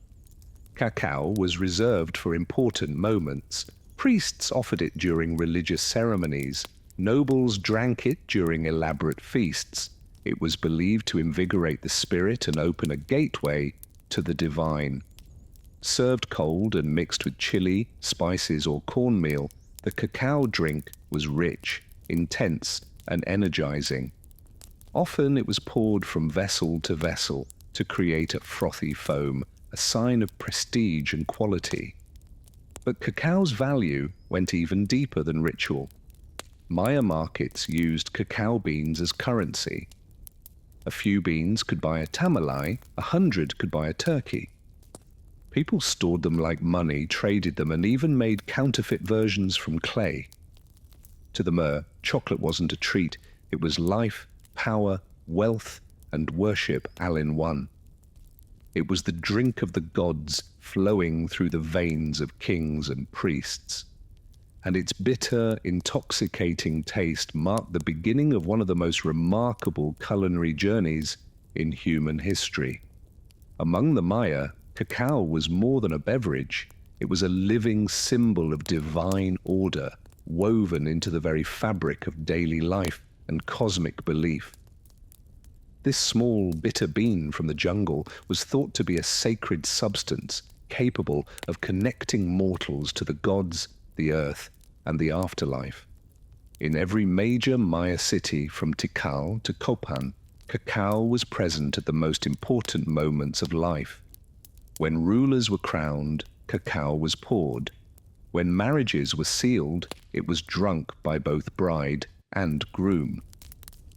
Cacao was reserved for important moments. Priests offered it during religious ceremonies. Nobles drank it during elaborate feasts. It was believed to invigorate the spirit and open a gateway to the divine. Served cold and mixed with chili, spices, or cornmeal, the cacao drink was rich, intense, and energizing. Often it was poured from vessel to vessel to create a frothy foam, a sign of prestige and quality. But cacao's value went even deeper than ritual. Maya markets used cacao beans as currency. A few beans could buy a tamalai, 100 could buy a turkey. People stored them like money, traded them, and even made counterfeit versions from clay. To the Mer, chocolate wasn't a treat. It was life, power, wealth, and worship all in one. It was the drink of the gods flowing through the veins of kings and priests. And its bitter, intoxicating taste marked the beginning of one of the most remarkable culinary journeys in human history. Among the Maya, cacao was more than a beverage. It was a living symbol of divine order, woven into the very fabric of daily life and cosmic belief. This small, bitter bean from the jungle was thought to be a sacred substance capable of connecting mortals to the gods, the earth, and the afterlife. In every major Maya city, from Tikal to Copan, cacao was present at the most important moments of life. When rulers were crowned, cacao was poured. When marriages were sealed, it was drunk by both bride and groom.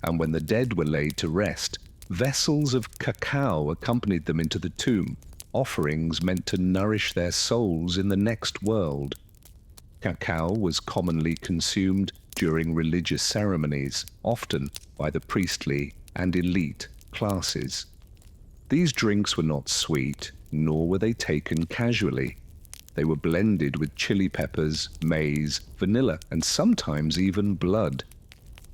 And when the dead were laid to rest, vessels of cacao accompanied them into the tomb, offerings meant to nourish their souls in the next world. Cacao was commonly consumed during religious ceremonies, often by the priestly and elite classes. These drinks were not sweet, nor were they taken casually. They were blended with chili peppers, maize, vanilla, and sometimes even blood.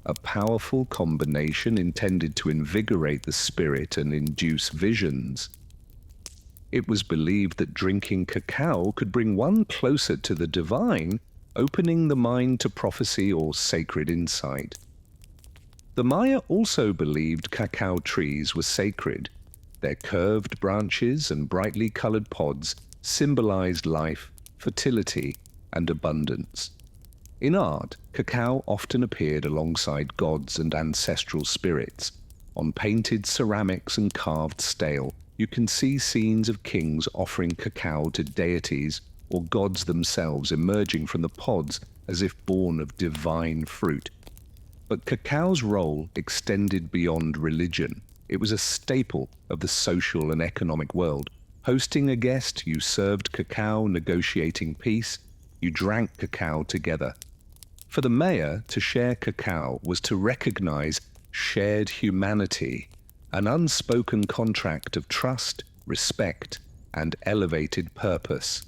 A powerful combination intended to invigorate the spirit and induce visions. It was believed that drinking cacao could bring one closer to the divine, opening the mind to prophecy or sacred insight. The Maya also believed cacao trees were sacred. Their curved branches and brightly colored pods symbolized life, fertility, and abundance. In art, cacao often appeared alongside gods and ancestral spirits. On painted ceramics and carved stele, you can see scenes of kings offering cacao to deities or gods themselves emerging from the pods as if born of divine fruit. But cacao's role extended beyond religion. It was a staple of the social and economic world. Hosting a guest, you served cacao, negotiating peace, you drank cacao together. For the Maya, to share cacao was to recognize shared humanity, an unspoken contract of trust, respect, and elevated purpose.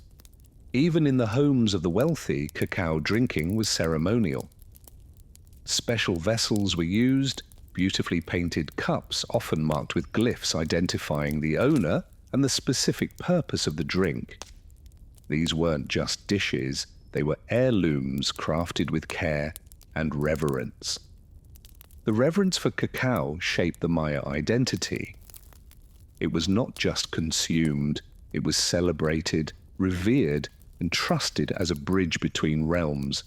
Even in the homes of the wealthy, cacao drinking was ceremonial. Special vessels were used, beautifully painted cups often marked with glyphs identifying the owner and the specific purpose of the drink. These weren't just dishes, they were heirlooms crafted with care and reverence. The reverence for cacao shaped the Maya identity. It was not just consumed, it was celebrated, revered, and trusted as a bridge between realms.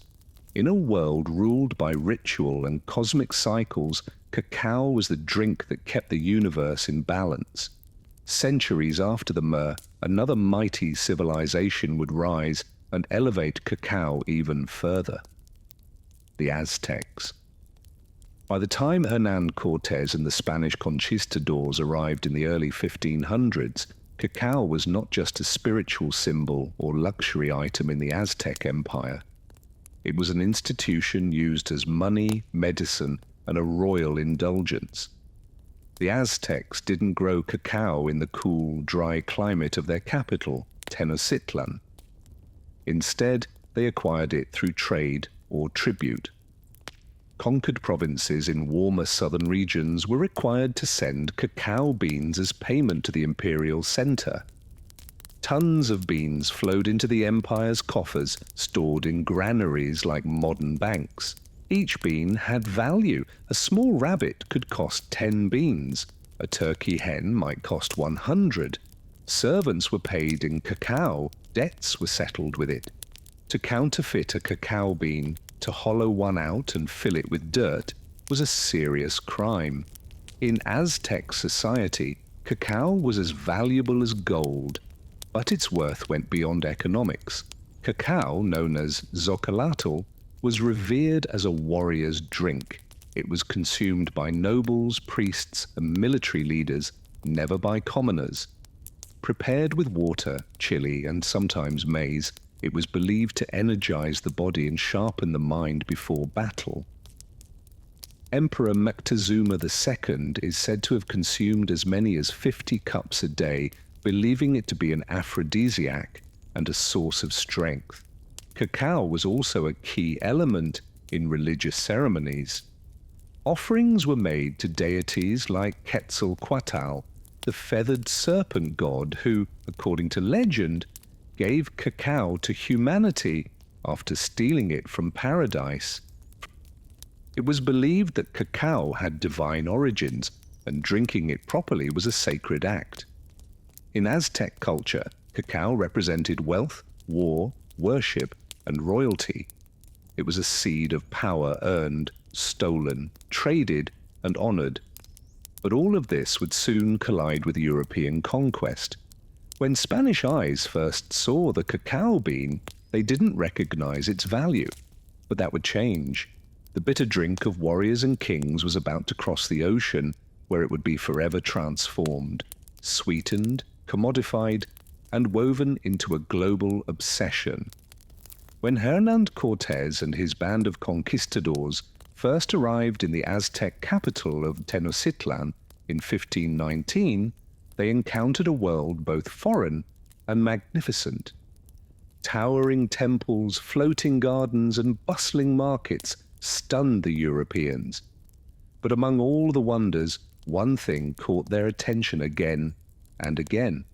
In a world ruled by ritual and cosmic cycles, cacao was the drink that kept the universe in balance. Centuries after the myrrh, another mighty civilization would rise and elevate cacao even further. The Aztecs. By the time Hernán Cortés and the Spanish conquistadors arrived in the early 1500s, cacao was not just a spiritual symbol or luxury item in the Aztec Empire. It was an institution used as money, medicine, and a royal indulgence. The Aztecs didn't grow cacao in the cool, dry climate of their capital, Tenochtitlan. Instead, they acquired it through trade or tribute. Conquered provinces in warmer southern regions were required to send cacao beans as payment to the imperial center. Tons of beans flowed into the empire's coffers, stored in granaries like modern banks. Each bean had value. A small rabbit could cost 10 beans. A turkey hen might cost 100. Servants were paid in cacao. Debts were settled with it. To counterfeit a cacao bean, to hollow one out and fill it with dirt, was a serious crime. In Aztec society, cacao was as valuable as gold, but its worth went beyond economics. Cacao, known as xocolotl, was revered as a warrior's drink. It was consumed by nobles, priests, and military leaders, never by commoners. Prepared with water, chili, and sometimes maize, it was believed to energize the body and sharpen the mind before battle. Emperor Moctezuma II is said to have consumed as many as 50 cups a day, believing it to be an aphrodisiac and a source of strength. Cacao was also a key element in religious ceremonies. Offerings were made to deities like Quetzalcoatl, the feathered serpent god who, according to legend, gave cacao to humanity after stealing it from paradise. It was believed that cacao had divine origins, and drinking it properly was a sacred act. In Aztec culture, cacao represented wealth, war, worship, and royalty. It was a seed of power earned, stolen, traded, and honored. But all of this would soon collide with European conquest. When Spanish eyes first saw the cacao bean, they didn't recognize its value. But that would change. The bitter drink of warriors and kings was about to cross the ocean, where it would be forever transformed, sweetened, commodified, and woven into a global obsession. When Hernán Cortés and his band of conquistadors first arrived in the Aztec capital of Tenochtitlan in 1519, they encountered a world both foreign and magnificent. Towering temples, floating gardens, and bustling markets stunned the Europeans. But among all the wonders, one thing caught their attention again and again: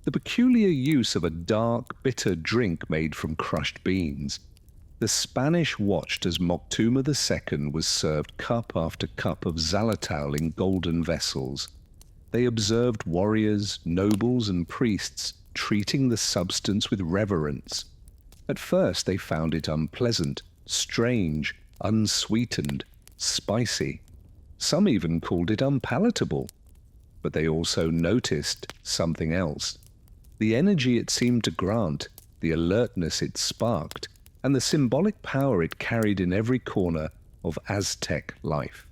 the peculiar use of a dark, bitter drink made from crushed beans. The Spanish watched as Moctezuma II was served cup after cup of xalotl in golden vessels. They observed warriors, nobles, and priests treating the substance with reverence. At first they found it unpleasant, strange, unsweetened, spicy. Some even called it unpalatable. But they also noticed something else: the energy it seemed to grant, the alertness it sparked, and the symbolic power it carried in every corner of Aztec life.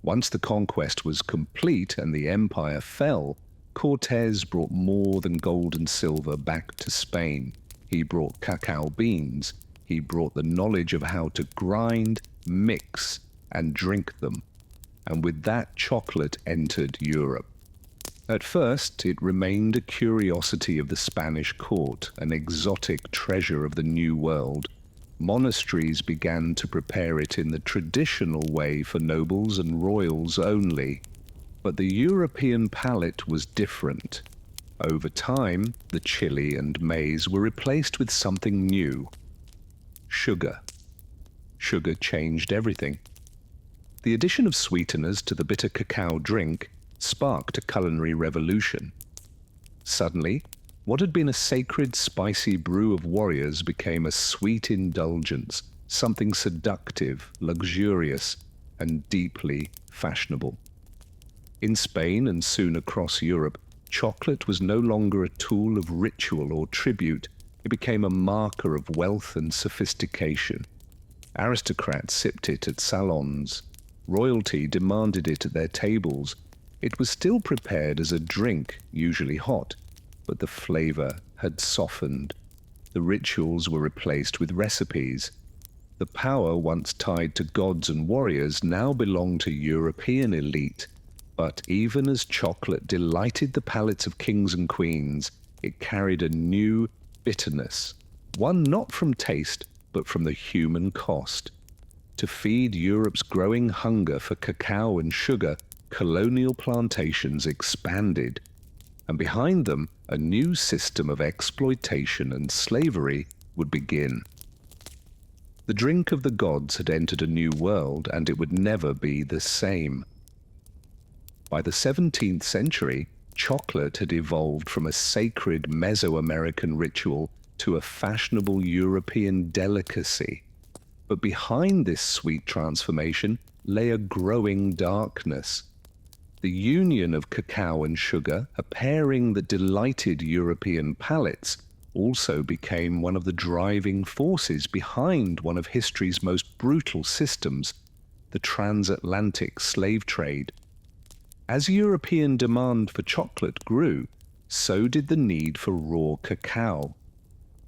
Once the conquest was complete and the empire fell, Cortés brought more than gold and silver back to Spain. He brought cacao beans. He brought the knowledge of how to grind, mix, and drink them. And with that, chocolate entered Europe. At first, it remained a curiosity of the Spanish court, an exotic treasure of the New World. Monasteries began to prepare it in the traditional way for nobles and royals only. But the European palate was different. Over time, the chili and maize were replaced with something new: sugar. Sugar changed everything. The addition of sweeteners to the bitter cacao drink sparked a culinary revolution. Suddenly, what had been a sacred, spicy brew of warriors became a sweet indulgence, something seductive, luxurious, and deeply fashionable. In Spain and soon across Europe, chocolate was no longer a tool of ritual or tribute. It became a marker of wealth and sophistication. Aristocrats sipped it at salons. Royalty demanded it at their tables. It was still prepared as a drink, usually hot, but the flavor had softened. The rituals were replaced with recipes. The power once tied to gods and warriors now belonged to European elite. But even as chocolate delighted the palates of kings and queens, it carried a new bitterness, one not from taste, but from the human cost. To feed Europe's growing hunger for cacao and sugar, colonial plantations expanded, and behind them a new system of exploitation and slavery would begin. The drink of the gods had entered a new world, and it would never be the same. By the 17th century, chocolate had evolved from a sacred Mesoamerican ritual to a fashionable European delicacy. But behind this sweet transformation lay a growing darkness. The union of cacao and sugar, a pairing that delighted European palates, also became one of the driving forces behind one of history's most brutal systems, the transatlantic slave trade. As European demand for chocolate grew, so did the need for raw cacao.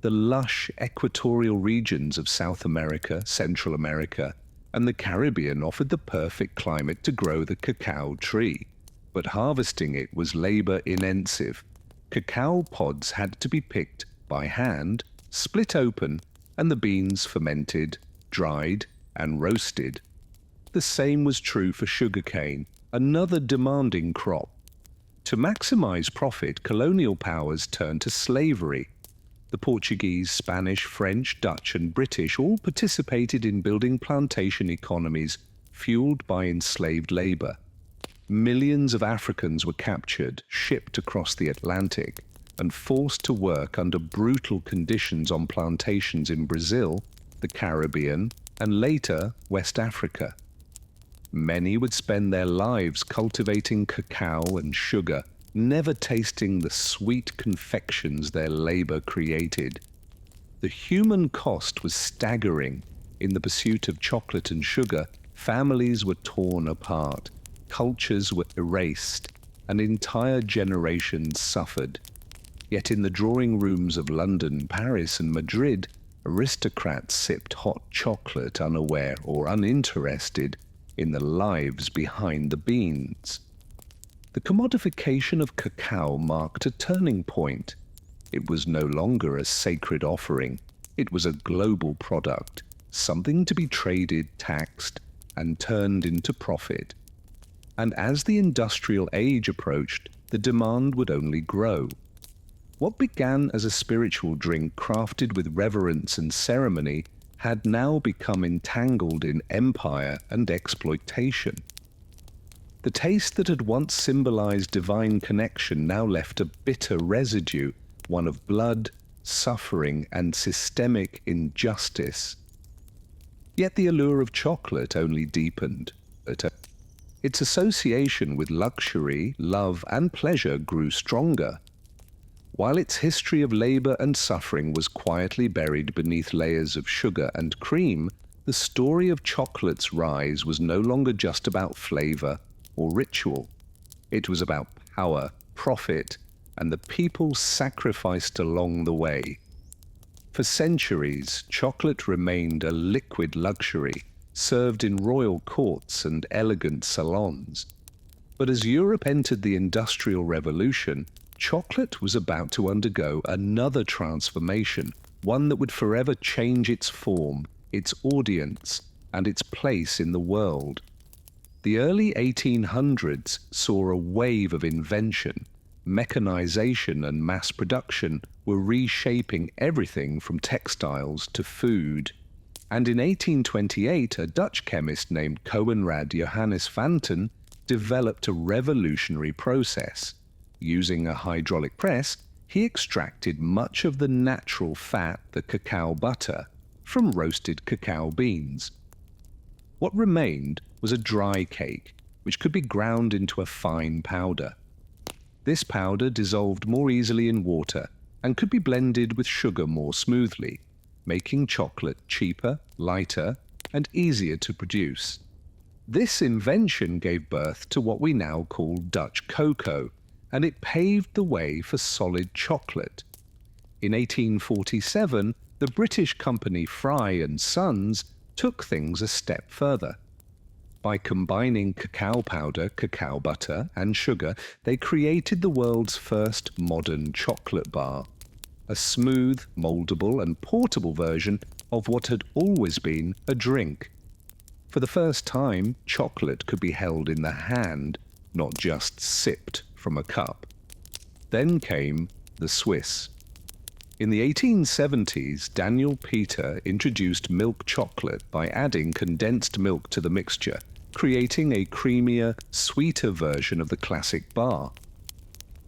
The lush equatorial regions of South America, Central America, and the Caribbean offered the perfect climate to grow the cacao tree. But harvesting it was labor-intensive. Cacao pods had to be picked by hand, split open, and the beans fermented, dried, and roasted. The same was true for sugarcane, another demanding crop. To maximize profit, colonial powers turned to slavery. The Portuguese, Spanish, French, Dutch, and British all participated in building plantation economies fueled by enslaved labor. Millions of Africans were captured, shipped across the Atlantic, and forced to work under brutal conditions on plantations in Brazil, the Caribbean, and later West Africa. Many would spend their lives cultivating cacao and sugar, never tasting the sweet confections their labor created. The human cost was staggering. In the pursuit of chocolate and sugar, families were torn apart, cultures were erased, and entire generations suffered. Yet in the drawing rooms of London, Paris, and Madrid, aristocrats sipped hot chocolate unaware or uninterested in the lives behind the beans. The commodification of cacao marked a turning point. It was no longer a sacred offering. It was a global product, something to be traded, taxed, and turned into profit. And as the industrial age approached, the demand would only grow. What began as a spiritual drink crafted with reverence and ceremony had now become entangled in empire and exploitation. The taste that had once symbolized divine connection now left a bitter residue, one of blood, suffering, and systemic injustice. Yet the allure of chocolate only deepened. Its association with luxury, love, and pleasure grew stronger. While its history of labor and suffering was quietly buried beneath layers of sugar and cream, the story of chocolate's rise was no longer just about flavor or ritual. It was about power, profit, and the people sacrificed along the way. For centuries, chocolate remained a liquid luxury, served in royal courts and elegant salons. But as Europe entered the Industrial Revolution, chocolate was about to undergo another transformation, one that would forever change its form, its audience, and its place in the world. The early 1800s saw a wave of invention. Mechanization and mass production were reshaping everything from textiles to food. And in 1828, a Dutch chemist named Coenraad Johannes Vanten developed a revolutionary process. Using a hydraulic press, he extracted much of the natural fat, the cacao butter, from roasted cacao beans. What remained was a dry cake, which could be ground into a fine powder. This powder dissolved more easily in water and could be blended with sugar more smoothly, making chocolate cheaper, lighter, and easier to produce. This invention gave birth to what we now call Dutch cocoa, and it paved the way for solid chocolate. In 1847, the British company Fry and Sons took things a step further. By combining cacao powder, cacao butter, and sugar, they created the world's first modern chocolate bar, a smooth, moldable, and portable version of what had always been a drink. For the first time, chocolate could be held in the hand, not just sipped from a cup. Then came the Swiss. In the 1870s, Daniel Peter introduced milk chocolate by adding condensed milk to the mixture, creating a creamier, sweeter version of the classic bar.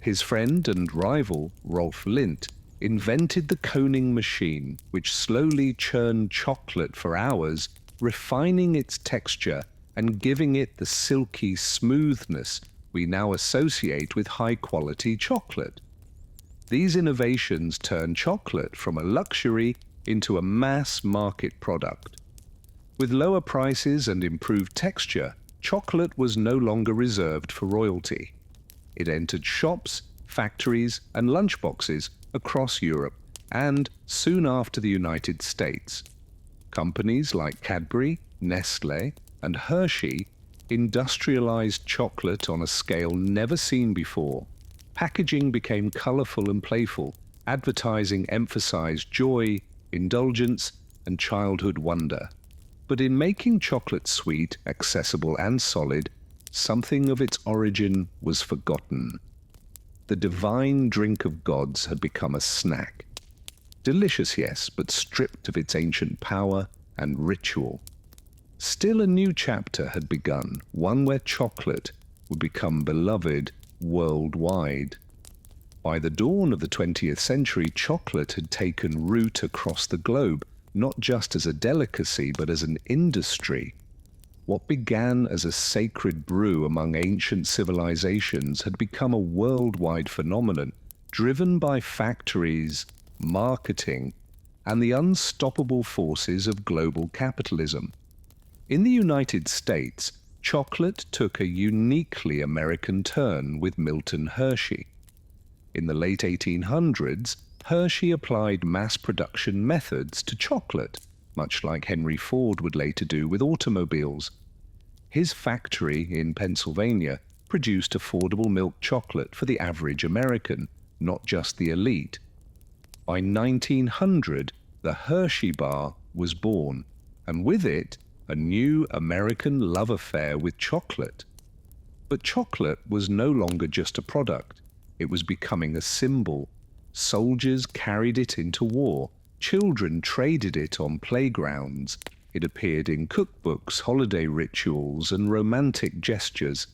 His friend and rival, Rolf Lindt, invented the coning machine, which slowly churned chocolate for hours, refining its texture and giving it the silky smoothness we now associate with high-quality chocolate. These innovations turned chocolate from a luxury into a mass-market product. With lower prices and improved texture, chocolate was no longer reserved for royalty. It entered shops, factories, and lunchboxes across Europe and, soon after, the United States. Companies like Cadbury, Nestlé, and Hershey industrialized chocolate on a scale never seen before. Packaging became colorful and playful. Advertising emphasized joy, indulgence, and childhood wonder. But in making chocolate sweet, accessible, and solid, something of its origin was forgotten. The divine drink of gods had become a snack. Delicious, yes, but stripped of its ancient power and ritual. Still, a new chapter had begun, one where chocolate would become beloved worldwide. By the dawn of the 20th century, chocolate had taken root across the globe, not just as a delicacy, but as an industry. What began as a sacred brew among ancient civilizations had become a worldwide phenomenon, driven by factories, marketing, and the unstoppable forces of global capitalism. In the United States, chocolate took a uniquely American turn with Milton Hershey. In the late 1800s, Hershey applied mass production methods to chocolate, much like Henry Ford would later do with automobiles. His factory in Pennsylvania produced affordable milk chocolate for the average American, not just the elite. By 1900, the Hershey bar was born, and with it, a new American love affair with chocolate. But chocolate was no longer just a product. It was becoming a symbol. Soldiers carried it into war. Children traded it on playgrounds. It appeared in cookbooks, holiday rituals, and romantic gestures.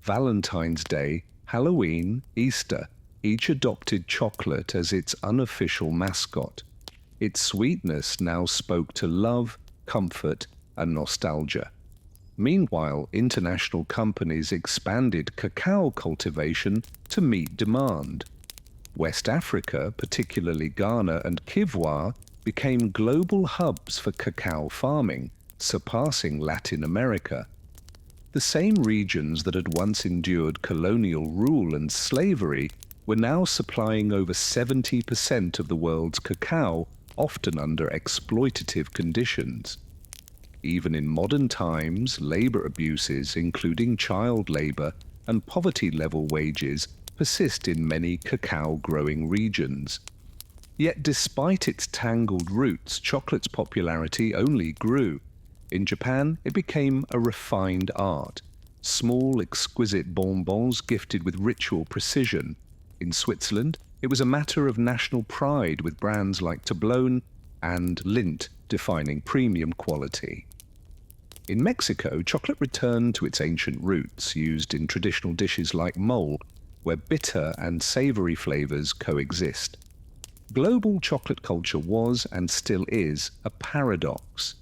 Valentine's Day, Halloween, Easter, each adopted chocolate as its unofficial mascot. Its sweetness now spoke to love, comfort, and nostalgia. Meanwhile, international companies expanded cacao cultivation to meet demand. West Africa, particularly Ghana and Kivu, became global hubs for cacao farming, surpassing Latin America. The same regions that had once endured colonial rule and slavery were now supplying over 70% of the world's cacao, often under exploitative conditions. Even in modern times, labor abuses, including child labor and poverty-level wages persist in many cacao-growing regions. Yet despite its tangled roots, chocolate's popularity only grew. In Japan, it became a refined art. Small, exquisite bonbons gifted with ritual precision. In Switzerland, it was a matter of national pride, with brands like Toblerone and Lindt defining premium quality. In Mexico, chocolate returned to its ancient roots, used in traditional dishes like mole, where bitter and savory flavors coexist. Global chocolate culture was, and still is, a paradox.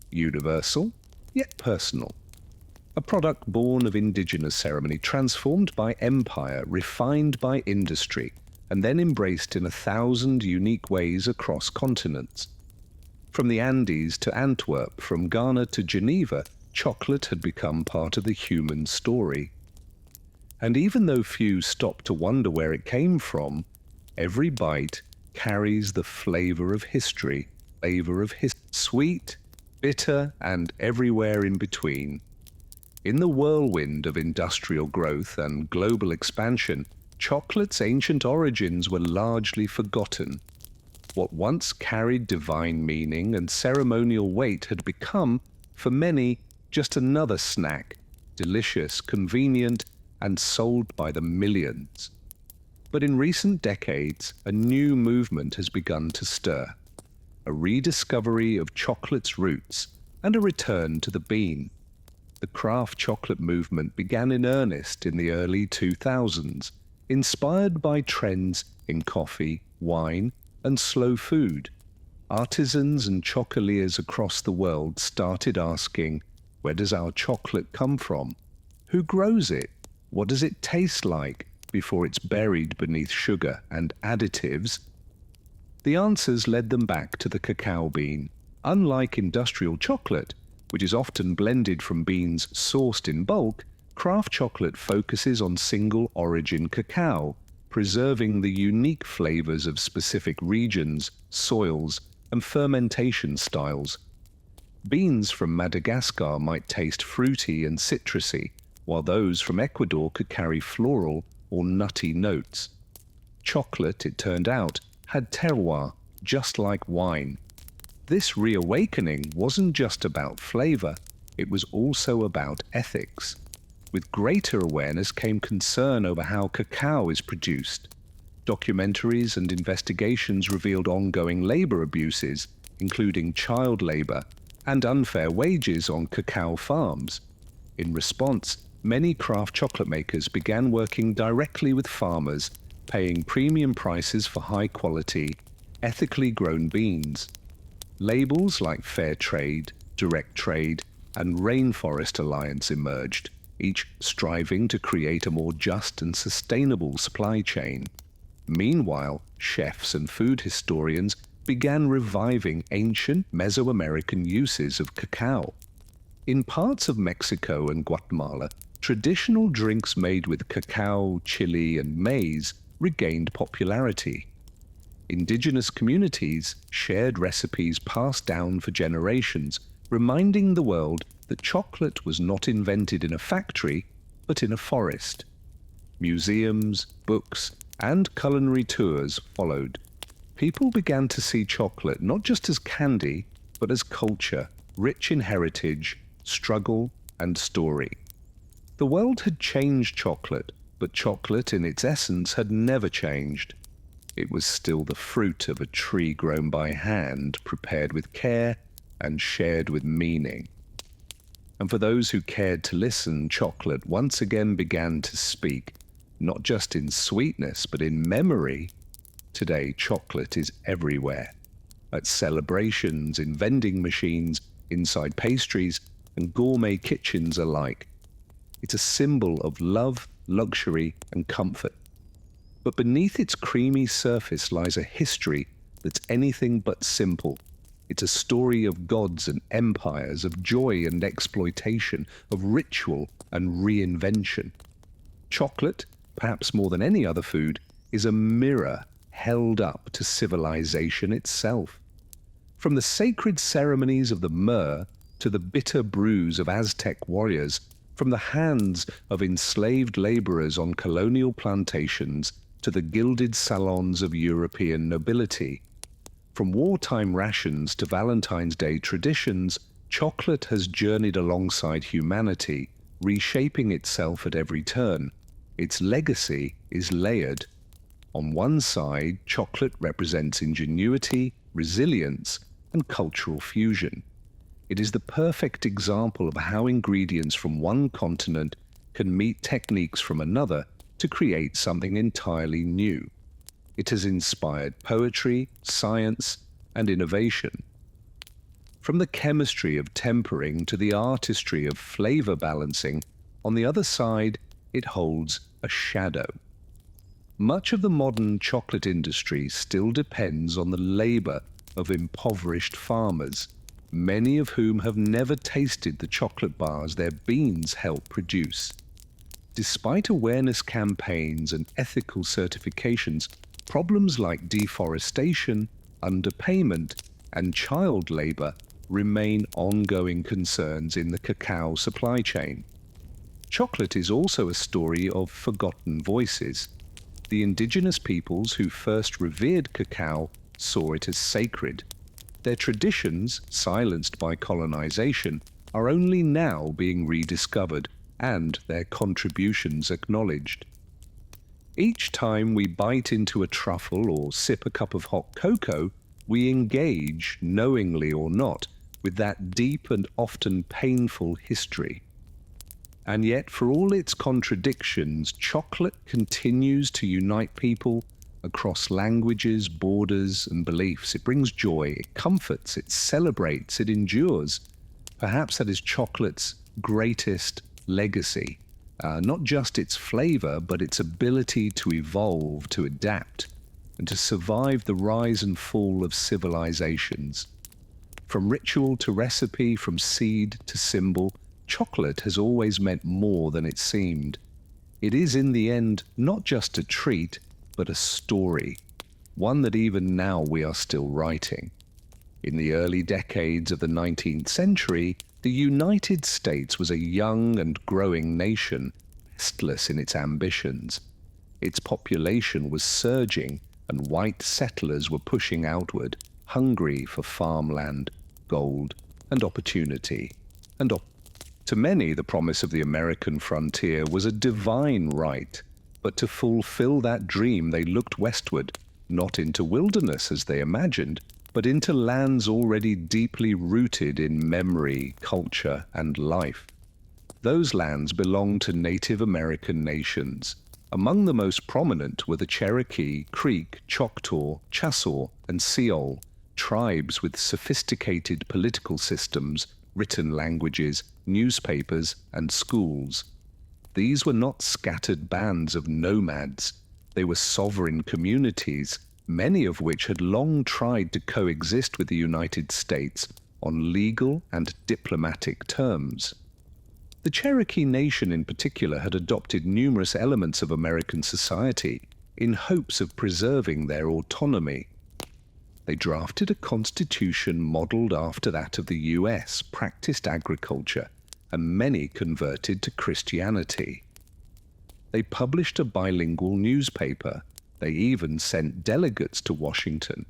Universal, yet personal. A product born of indigenous ceremony, transformed by empire, refined by industry, and then embraced in 1,000 unique ways across continents. From the Andes to Antwerp, from Ghana to Geneva, chocolate had become part of the human story. And even though few stop to wonder where it came from, every bite carries the flavor of history, sweet, bitter, and everywhere in between. In the whirlwind of industrial growth and global expansion, chocolate's ancient origins were largely forgotten. What once carried divine meaning and ceremonial weight had become, for many, just another snack, delicious, convenient, and sold by the millions. But in recent decades, a new movement has begun to stir. A rediscovery of chocolate's roots and a return to the bean. The craft chocolate movement began in earnest in the early 2000s, inspired by trends in coffee, wine, and slow food. Artisans and chocolatiers across the world started asking, where does our chocolate come from? Who grows it? What does it taste like before it's buried beneath sugar and additives? The answers led them back to the cacao bean. Unlike industrial chocolate, which is often blended from beans sourced in bulk, craft chocolate focuses on single origin cacao, preserving the unique flavors of specific regions, soils, and fermentation styles. Beans from Madagascar might taste fruity and citrusy, while those from Ecuador could carry floral or nutty notes. Chocolate, it turned out, had terroir, just like wine. This reawakening wasn't just about flavor, it was also about ethics. With greater awareness came concern over how cacao is produced. Documentaries and investigations revealed ongoing labor abuses, including child labor and unfair wages on cacao farms. In response, many craft chocolate makers began working directly with farmers, paying premium prices for high-quality, ethically grown beans. Labels like Fair Trade, Direct Trade, and Rainforest Alliance emerged, each striving to create a more just and sustainable supply chain. Meanwhile, chefs and food historians began reviving ancient Mesoamerican uses of cacao. In parts of Mexico and Guatemala, traditional drinks made with cacao, chili, and maize regained popularity. Indigenous communities shared recipes passed down for generations, reminding the world that chocolate was not invented in a factory, but in a forest. Museums, books, and culinary tours followed. People began to see chocolate not just as candy, but as culture, rich in heritage, struggle, and story. The world had changed chocolate, but chocolate in its essence had never changed. It was still the fruit of a tree grown by hand, prepared with care and shared with meaning. And for those who cared to listen, chocolate once again began to speak, not just in sweetness, but in memory. Today, chocolate is everywhere. At celebrations, in vending machines, inside pastries, and gourmet kitchens alike. It's a symbol of love, luxury, and comfort. But beneath its creamy surface lies a history that's anything but simple. It's a story of gods and empires, of joy and exploitation, of ritual and reinvention. Chocolate, perhaps more than any other food, is a mirror held up to civilization itself. From the sacred ceremonies of the myrrh to the bitter brews of Aztec warriors, from the hands of enslaved laborers on colonial plantations to the gilded salons of European nobility. From wartime rations to Valentine's Day traditions, chocolate has journeyed alongside humanity, reshaping itself at every turn. Its legacy is layered. On one side, chocolate represents ingenuity, resilience, and cultural fusion. It is the perfect example of how ingredients from one continent can meet techniques from another to create something entirely new. It has inspired poetry, science, and innovation. From the chemistry of tempering to the artistry of flavor balancing, on the other side, it holds a shadow. Much of the modern chocolate industry still depends on the labor of impoverished farmers, many of whom have never tasted the chocolate bars their beans help produce. Despite awareness campaigns and ethical certifications, problems like deforestation, underpayment, and child labor remain ongoing concerns in the cacao supply chain. Chocolate is also a story of forgotten voices. The indigenous peoples who first revered cacao saw it as sacred. Their traditions, silenced by colonization, are only now being rediscovered and their contributions acknowledged. Each time we bite into a truffle or sip a cup of hot cocoa, we engage, knowingly or not, with that deep and often painful history. And yet, for all its contradictions, chocolate continues to unite people across languages, borders, and beliefs. It brings joy, it comforts, it celebrates, it endures. Perhaps that is chocolate's greatest legacy. Not just its flavor, but its ability to evolve, to adapt, and to survive the rise and fall of civilizations. From ritual to recipe, from seed to symbol, chocolate has always meant more than it seemed. It is, in the end, not just a treat, but a story, one that even now we are still writing. In the early decades of the 19th century, the United States was a young and growing nation, restless in its ambitions. Its population was surging, and white settlers were pushing outward, hungry for farmland, gold, and opportunity. To many, the promise of the American frontier was a divine right. But to fulfill that dream, they looked westward, not into wilderness as they imagined, but into lands already deeply rooted in memory, culture, and life. Those lands belonged to Native American nations. Among the most prominent were the Cherokee, Creek, Choctaw, Chassaw, and Seol, tribes with sophisticated political systems, written languages, newspapers, and schools. These were not scattered bands of nomads. They were sovereign communities, many of which had long tried to coexist with the United States on legal and diplomatic terms. The Cherokee Nation in particular had adopted numerous elements of American society in hopes of preserving their autonomy. They drafted a constitution modeled after that of the US, practiced agriculture, and many converted to Christianity. They published a bilingual newspaper. They even sent delegates to Washington.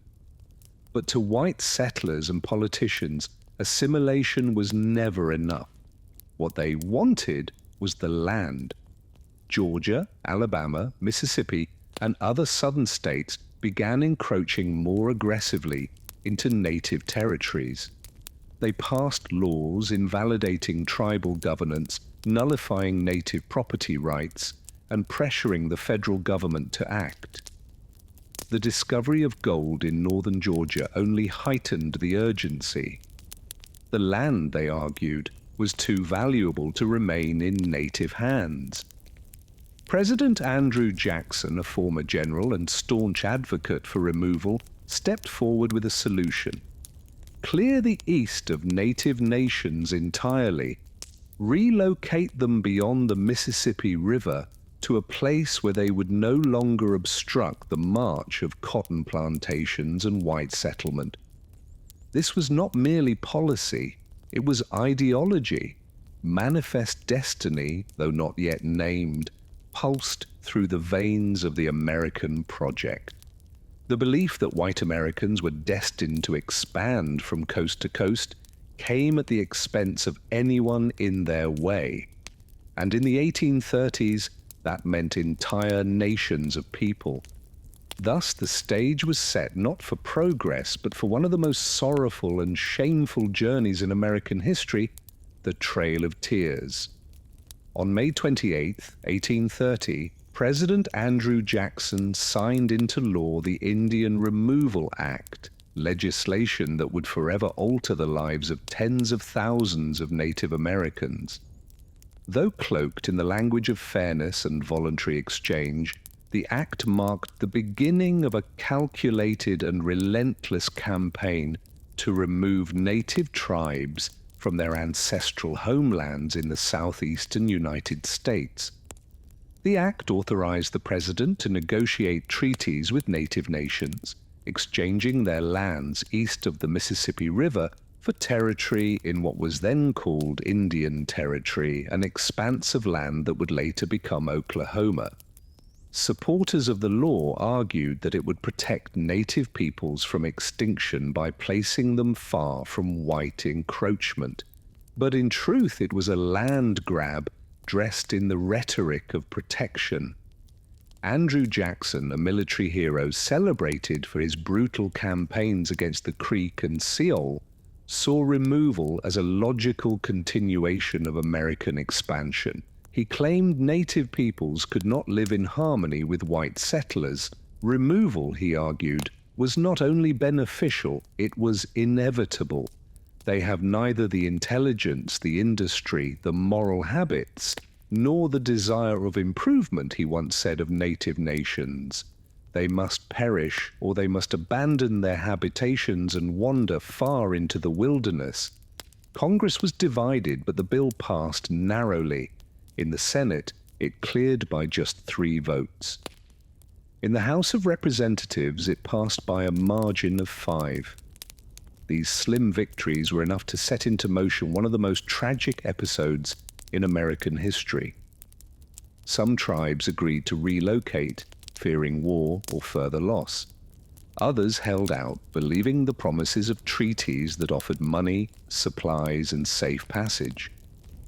But to white settlers and politicians, assimilation was never enough. What they wanted was the land. Georgia, Alabama, Mississippi, and other southern states began encroaching more aggressively into native territories. They passed laws invalidating tribal governance, nullifying native property rights, and pressuring the federal government to act. The discovery of gold in northern Georgia only heightened the urgency. The land, they argued, was too valuable to remain in native hands. President Andrew Jackson, a former general and staunch advocate for removal, stepped forward with a solution. Clear the east of native nations entirely, relocate them beyond the Mississippi River to a place where they would no longer obstruct the march of cotton plantations and white settlement. This was not merely policy, it was ideology. manifest destiny, though not yet named, pulsed through the veins of the American project. The belief that white Americans were destined to expand from coast to coast came at the expense of anyone in their way. And in the 1830s, that meant entire nations of people. Thus, the stage was set not for progress, but for one of the most sorrowful and shameful journeys in American history, the Trail of Tears. On May 28, 1830, President Andrew Jackson signed into law the Indian Removal Act, legislation that would forever alter the lives of tens of thousands of Native Americans. Though cloaked in the language of fairness and voluntary exchange, the act marked the beginning of a calculated and relentless campaign to remove native tribes from their ancestral homelands in the southeastern United States. The act authorized the president to negotiate treaties with native nations, exchanging their lands east of the Mississippi River for territory in what was then called Indian Territory, an expanse of land that would later become Oklahoma. Supporters of the law argued that it would protect native peoples from extinction by placing them far from white encroachment. But in truth, it was a land grab dressed in the rhetoric of protection. Andrew Jackson, a military hero celebrated for his brutal campaigns against the Creek and Seoul, saw removal as a logical continuation of American expansion. He claimed native peoples could not live in harmony with white settlers. Removal, he argued, was not only beneficial, it was inevitable. They have neither the intelligence, the industry, the moral habits, nor the desire of improvement, he once said of native nations. They must perish, or they must abandon their habitations and wander far into the wilderness. Congress was divided, but the bill passed narrowly. In the Senate, it cleared by just 3 votes. In the House of Representatives, it passed by a margin of 5. These slim victories were enough to set into motion one of the most tragic episodes in American history. Some tribes agreed to relocate, fearing war or further loss. Others held out, believing the promises of treaties that offered money, supplies, and safe passage.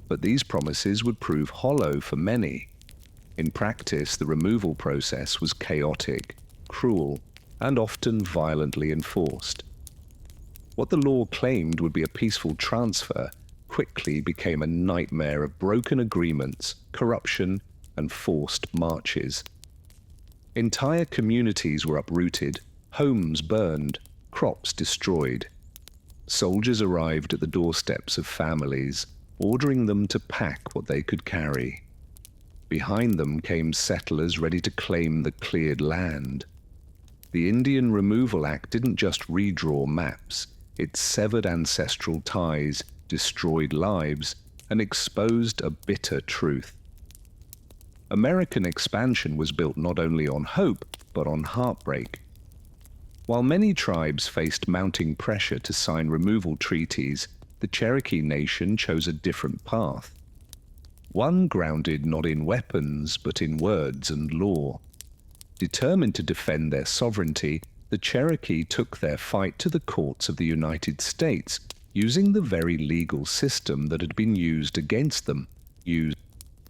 But these promises would prove hollow for many. In practice, the removal process was chaotic, cruel, and often violently enforced. What the law claimed would be a peaceful transfer quickly became a nightmare of broken agreements, corruption, and forced marches. Entire communities were uprooted, homes burned, crops destroyed. Soldiers arrived at the doorsteps of families, ordering them to pack what they could carry. Behind them came settlers ready to claim the cleared land. The Indian Removal Act didn't just redraw maps, it severed ancestral ties, destroyed lives, and exposed a bitter truth. American expansion was built not only on hope, but on heartbreak. While many tribes faced mounting pressure to sign removal treaties, the Cherokee Nation chose a different path. One grounded not in weapons, but in words and law. Determined to defend their sovereignty, the Cherokee took their fight to the courts of the United States, using the very legal system that had been used against them.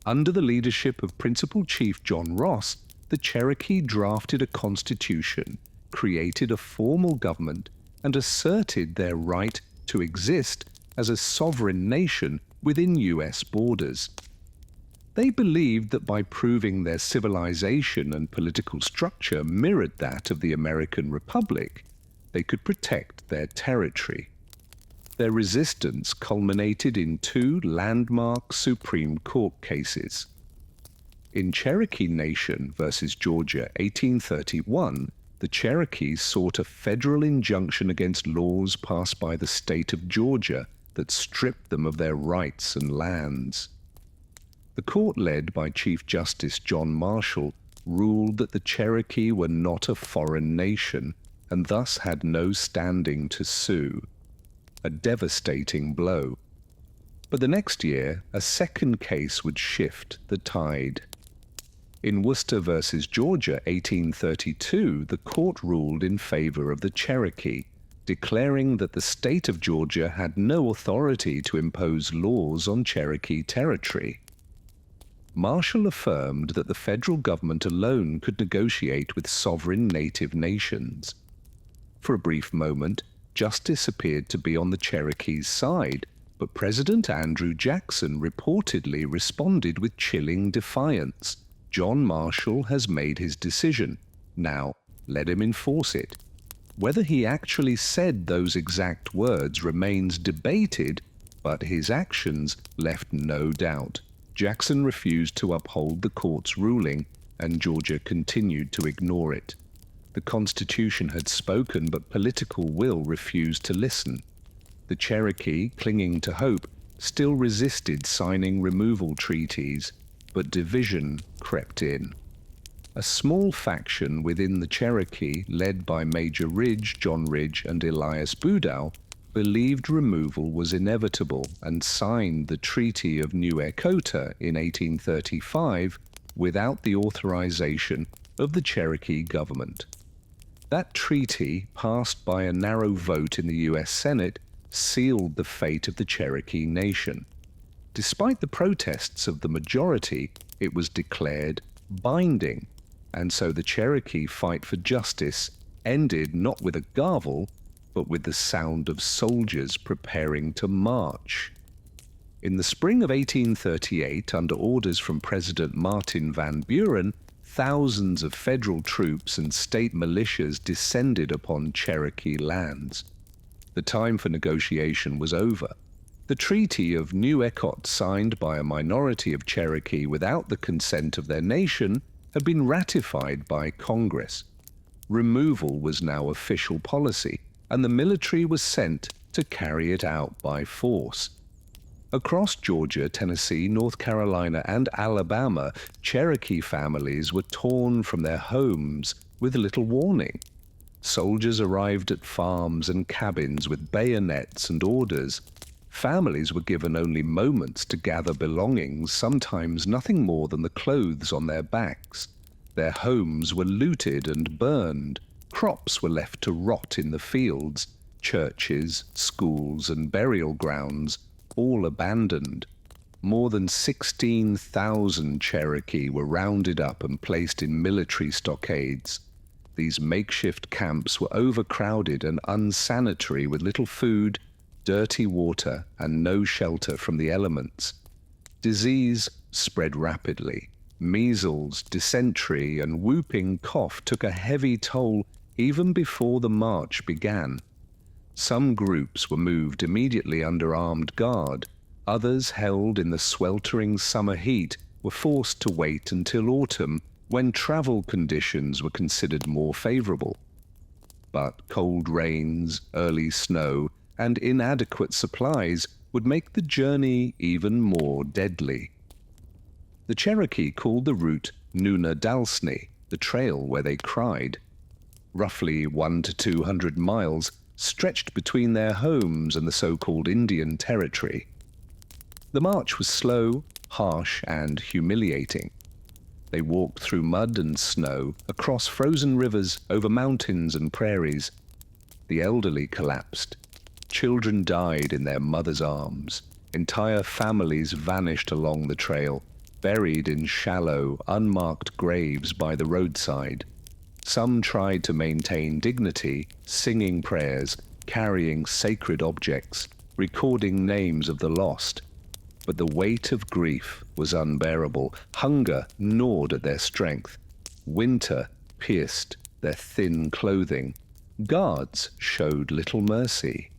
Under the leadership of Principal Chief John Ross, the Cherokee drafted a constitution, created a formal government, and asserted their right to exist as a sovereign nation within U.S. borders. They believed that by proving their civilization and political structure mirrored that of the American Republic, they could protect their territory. Their resistance culminated in 2 landmark Supreme Court cases. In Cherokee Nation versus Georgia, 1831, the Cherokees sought a federal injunction against laws passed by the state of Georgia that stripped them of their rights and lands. The court, led by Chief Justice John Marshall, ruled that the Cherokee were not a foreign nation and thus had no standing to sue. A devastating blow. But the next year, a second case would shift the tide. In Worcester versus Georgia, 1832, the court ruled in favor of the Cherokee, declaring that the state of Georgia had no authority to impose laws on Cherokee territory. Marshall affirmed that the federal government alone could negotiate with sovereign native nations. For a brief moment, justice appeared to be on the Cherokees' side, but President Andrew Jackson reportedly responded with chilling defiance. John Marshall has made his decision. Now, let him enforce it. Whether he actually said those exact words remains debated, but his actions left no doubt. Jackson refused to uphold the court's ruling, and Georgia continued to ignore it. The Constitution had spoken, but political will refused to listen. The Cherokee, clinging to hope, still resisted signing removal treaties, but division crept in. A small faction within the Cherokee, led by Major Ridge, John Ridge, and Elias Boudreaux, believed removal was inevitable and signed the Treaty of New Echota in 1835 without the authorization of the Cherokee government. That treaty, passed by a narrow vote in the U.S. Senate, sealed the fate of the Cherokee Nation. Despite the protests of the majority, it was declared binding, and so the Cherokee fight for justice ended not with a gavel, but with the sound of soldiers preparing to march. In the spring of 1838, under orders from President Martin Van Buren, thousands of federal troops and state militias descended upon Cherokee lands. The time for negotiation was over. The Treaty of New Echota, signed by a minority of Cherokee without the consent of their nation, had been ratified by Congress. Removal was now official policy, and the military was sent to carry it out by force. Across Georgia, Tennessee, North Carolina, and Alabama, Cherokee families were torn from their homes with little warning. Soldiers arrived at farms and cabins with bayonets and orders. Families were given only moments to gather belongings, sometimes nothing more than the clothes on their backs. Their homes were looted and burned. Crops were left to rot in the fields. Churches, schools, and burial grounds, all abandoned. More than 16,000 Cherokee were rounded up and placed in military stockades. These makeshift camps were overcrowded and unsanitary, with little food, dirty water, and no shelter from the elements. Disease spread rapidly. Measles, dysentery, and whooping cough took a heavy toll even before the march began. Some groups were moved immediately under armed guard. Others, held in the sweltering summer heat, were forced to wait until autumn, when travel conditions were considered more favorable. But cold rains, early snow, and inadequate supplies would make the journey even more deadly. The Cherokee called the route Nuna Dalsny, the trail where they cried. Roughly 100 to 200 miles stretched between their homes and the so-called Indian Territory. The march was slow, harsh, and humiliating. They walked through mud and snow, across frozen rivers, over mountains and prairies. The elderly collapsed. Children died in their mothers' arms. Entire families vanished along the trail, buried in shallow, unmarked graves by the roadside. Some tried to maintain dignity, singing prayers, carrying sacred objects, recording names of the lost. But the weight of grief was unbearable. Hunger gnawed at their strength. Winter pierced their thin clothing. Guards showed little mercy.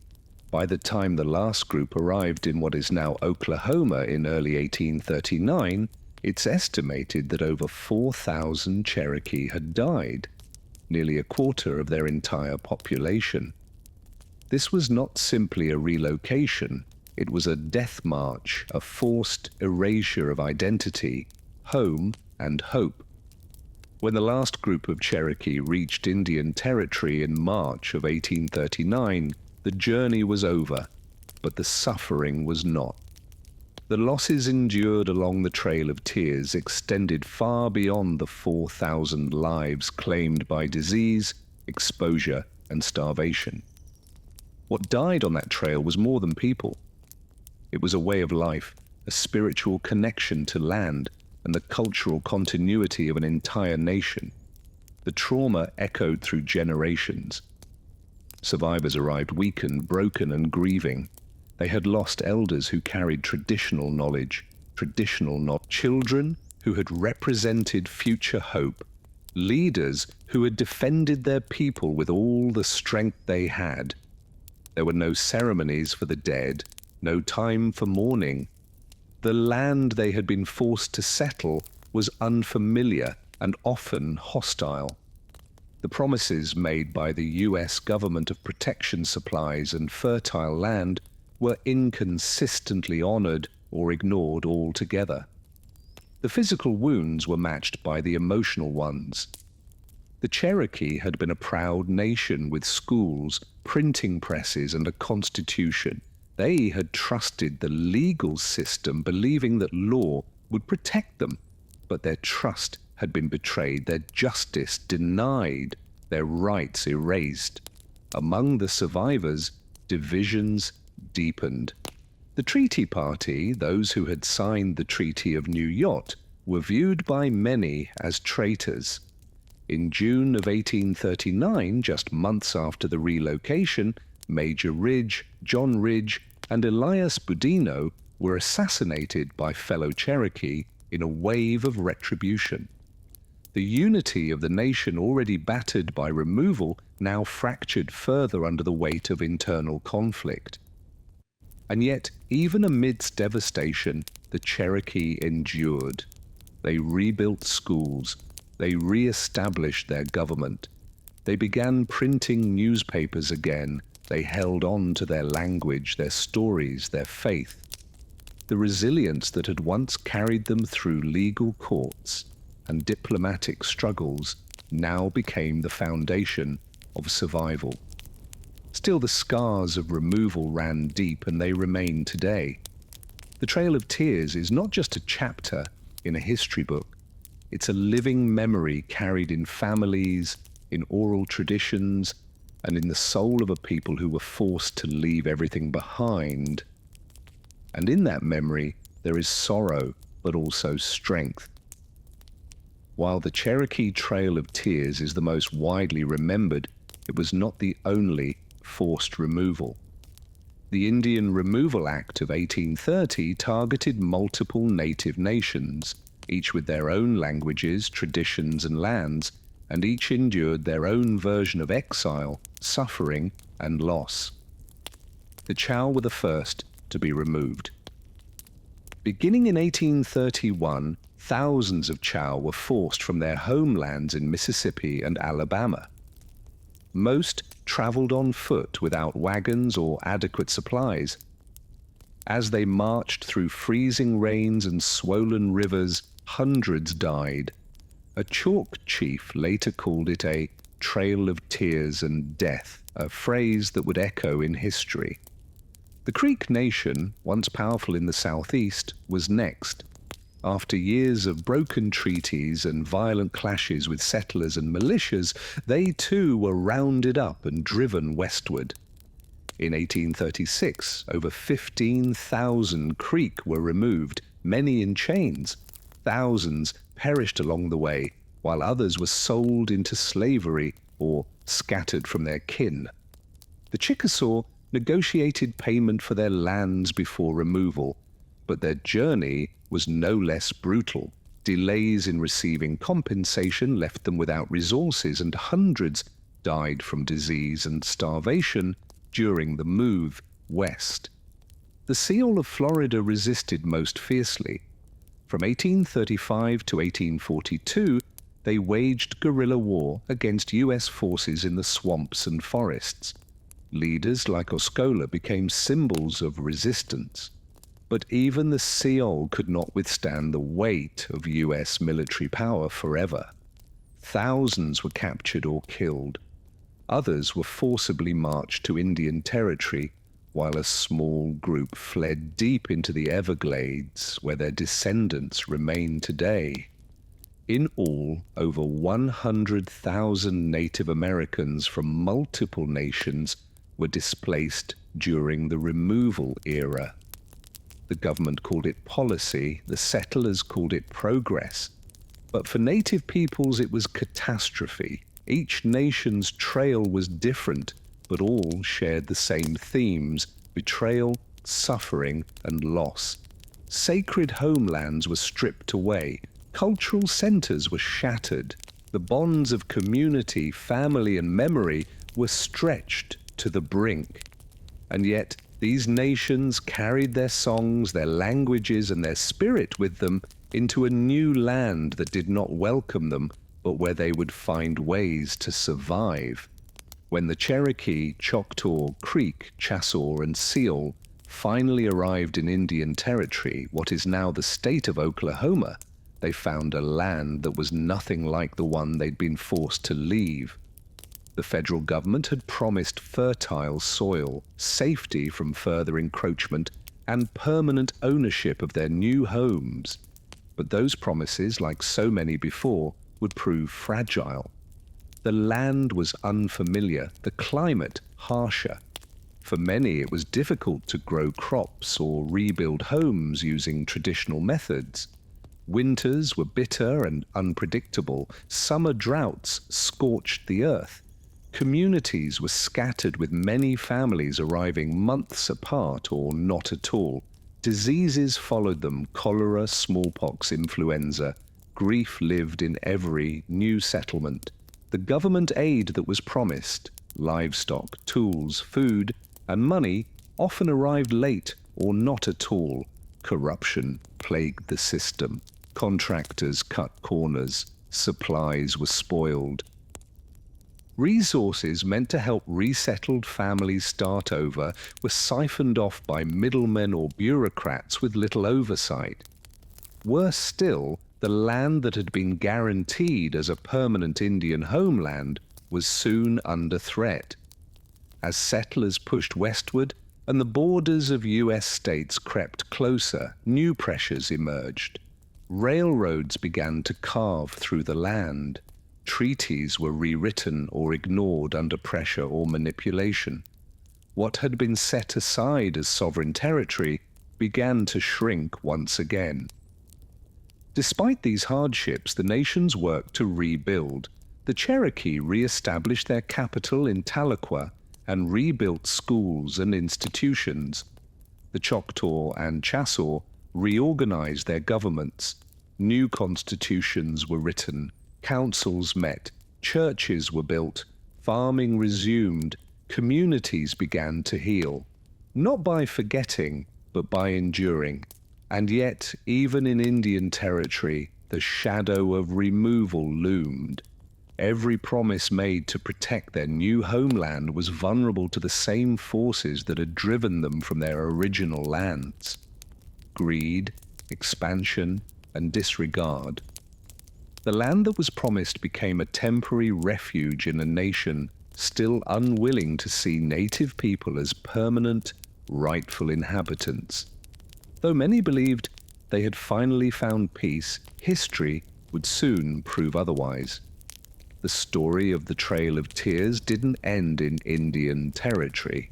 By the time the last group arrived in what is now Oklahoma in early 1839, it's estimated that over 4,000 Cherokee had died, nearly a quarter of their entire population. This was not simply a relocation. It was a death march, a forced erasure of identity, home, and hope. When the last group of Cherokee reached Indian Territory in March of 1839, the journey was over, but the suffering was not. The losses endured along the Trail of Tears extended far beyond the 4,000 lives claimed by disease, exposure, and starvation. What died on that trail was more than people. It was a way of life, a spiritual connection to land, and the cultural continuity of an entire nation. The trauma echoed through generations. Survivors arrived weakened, broken, and grieving. They had lost elders who carried traditional knowledge, children who had represented future hope, leaders who had defended their people with all the strength they had. There were no ceremonies for the dead, no time for mourning. The land they had been forced to settle was unfamiliar and often hostile. The promises made by the US government of protection supplies and fertile land were inconsistently honored or ignored altogether. The physical wounds were matched by the emotional ones. The Cherokee had been a proud nation with schools, printing presses, and a constitution. They had trusted the legal system, believing that law would protect them, but their trust had been betrayed, their justice denied, their rights erased. Among the survivors, divisions deepened. The treaty party, those who had signed the Treaty of New York, were viewed by many as traitors. In June of 1839, just months after the relocation, Major Ridge, John Ridge, and Elias Boudinot were assassinated by fellow Cherokee in a wave of retribution. The unity of the nation, already battered by removal, now fractured further under the weight of internal conflict. And yet, even amidst devastation, the Cherokee endured. They rebuilt schools. They re-established their government. They began printing newspapers again. They held on to their language, their stories, their faith. The resilience that had once carried them through legal courts and diplomatic struggles now became the foundation of survival. Still, the scars of removal ran deep, and they remain today. The Trail of Tears is not just a chapter in a history book. It's a living memory carried in families, in oral traditions, and in the soul of a people who were forced to leave everything behind. And in that memory, there is sorrow, but also strength. While the Cherokee Trail of Tears is the most widely remembered, it was not the only forced removal. The Indian Removal Act of 1830 targeted multiple native nations, each with their own languages, traditions, and lands, and each endured their own version of exile, suffering, and loss. The Chow were the first to be removed. Beginning in 1831, thousands of Chow were forced from their homelands in Mississippi and Alabama. Most traveled on foot without wagons or adequate supplies. As they marched through freezing rains and swollen rivers, hundreds died. A Chalk chief later called it a trail of tears and death, a phrase that would echo in history. The Creek Nation, once powerful in the southeast, was next. After years of broken treaties and violent clashes with settlers and militias, they too were rounded up and driven westward. In 1836, over 15,000 Creek were removed, many in chains. Thousands perished along the way, while others were sold into slavery or scattered from their kin. The Chickasaw negotiated payment for their lands before removal, but their journey was no less brutal. Delays in receiving compensation left them without resources, and hundreds died from disease and starvation during the move west. The Seoul of Florida resisted most fiercely. From 1835 to 1842, they waged guerrilla war against U.S. forces in the swamps and forests. Leaders like Osceola became symbols of resistance. But even the Seoul could not withstand the weight of U.S. military power forever. Thousands were captured or killed. Others were forcibly marched to Indian territory while a small group fled deep into the Everglades, where their descendants remain today. In all, over 100,000 Native Americans from multiple nations were displaced during the removal era. The government called it policy, the settlers called it progress. But for Native peoples it was catastrophe. Each nation's trail was different, but all shared the same themes: betrayal, suffering, and loss. Sacred homelands were stripped away. Cultural centers were shattered. The bonds of community, family, and memory were stretched to the brink. And yet, these nations carried their songs, their languages, and their spirit with them into a new land that did not welcome them, but where they would find ways to survive. When the Cherokee, Choctaw, Creek, Chassaw, and Seal finally arrived in Indian Territory, what is now the state of Oklahoma, they found a land that was nothing like the one they'd been forced to leave. The federal government had promised fertile soil, safety from further encroachment, and permanent ownership of their new homes. But those promises, like so many before, would prove fragile. The land was unfamiliar, the climate harsher. For many, it was difficult to grow crops or rebuild homes using traditional methods. Winters were bitter and unpredictable. Summer droughts scorched the earth. Communities were scattered, with many families arriving months apart or not at all. Diseases followed them: cholera, smallpox, influenza. Grief lived in every new settlement. The government aid that was promised, livestock, tools, food, and money, often arrived late or not at all. Corruption plagued the system. Contractors cut corners. Supplies were spoiled. Resources meant to help resettled families start over were siphoned off by middlemen or bureaucrats with little oversight. Worse still, the land that had been guaranteed as a permanent Indian homeland was soon under threat. As settlers pushed westward and the borders of U.S. states crept closer, new pressures emerged. Railroads began to carve through the land. Treaties were rewritten or ignored under pressure or manipulation. What had been set aside as sovereign territory began to shrink once again. Despite these hardships, the nations worked to rebuild. The Cherokee re-established their capital in Tahlequah and rebuilt schools and institutions. The Choctaw and Chassaw reorganized their governments. New constitutions were written, councils met, churches were built, farming resumed, communities began to heal, not by forgetting, but by enduring. And yet, even in Indian Territory, the shadow of removal loomed. Every promise made to protect their new homeland was vulnerable to the same forces that had driven them from their original lands: greed, expansion, and disregard. The land that was promised became a temporary refuge in a nation still unwilling to see native people as permanent, rightful inhabitants. Though many believed they had finally found peace, history would soon prove otherwise. The story of the Trail of Tears didn't end in Indian Territory.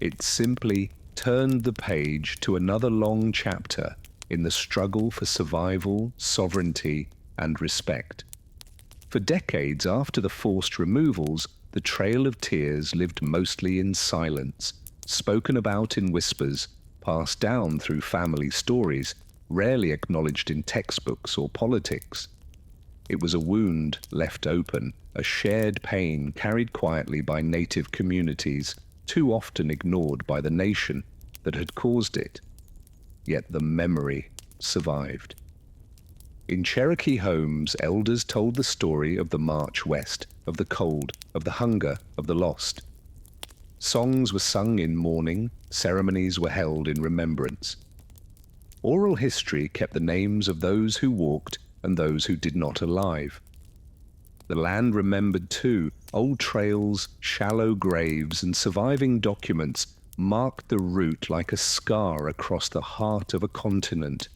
It simply turned the page to another long chapter in the struggle for survival, sovereignty, and respect. For decades after the forced removals, the Trail of Tears lived mostly in silence, spoken about in whispers, passed down through family stories, rarely acknowledged in textbooks or politics. It was a wound left open, a shared pain carried quietly by native communities, too often ignored by the nation that had caused it. Yet the memory survived. In Cherokee homes, elders told the story of the march west, of the cold, of the hunger, of the lost. Songs were sung in mourning, ceremonies were held in remembrance. Oral history kept the names of those who walked and those who did not alive. The land remembered too: old trails, shallow graves, and surviving documents marked the route like a scar across the heart of a continent.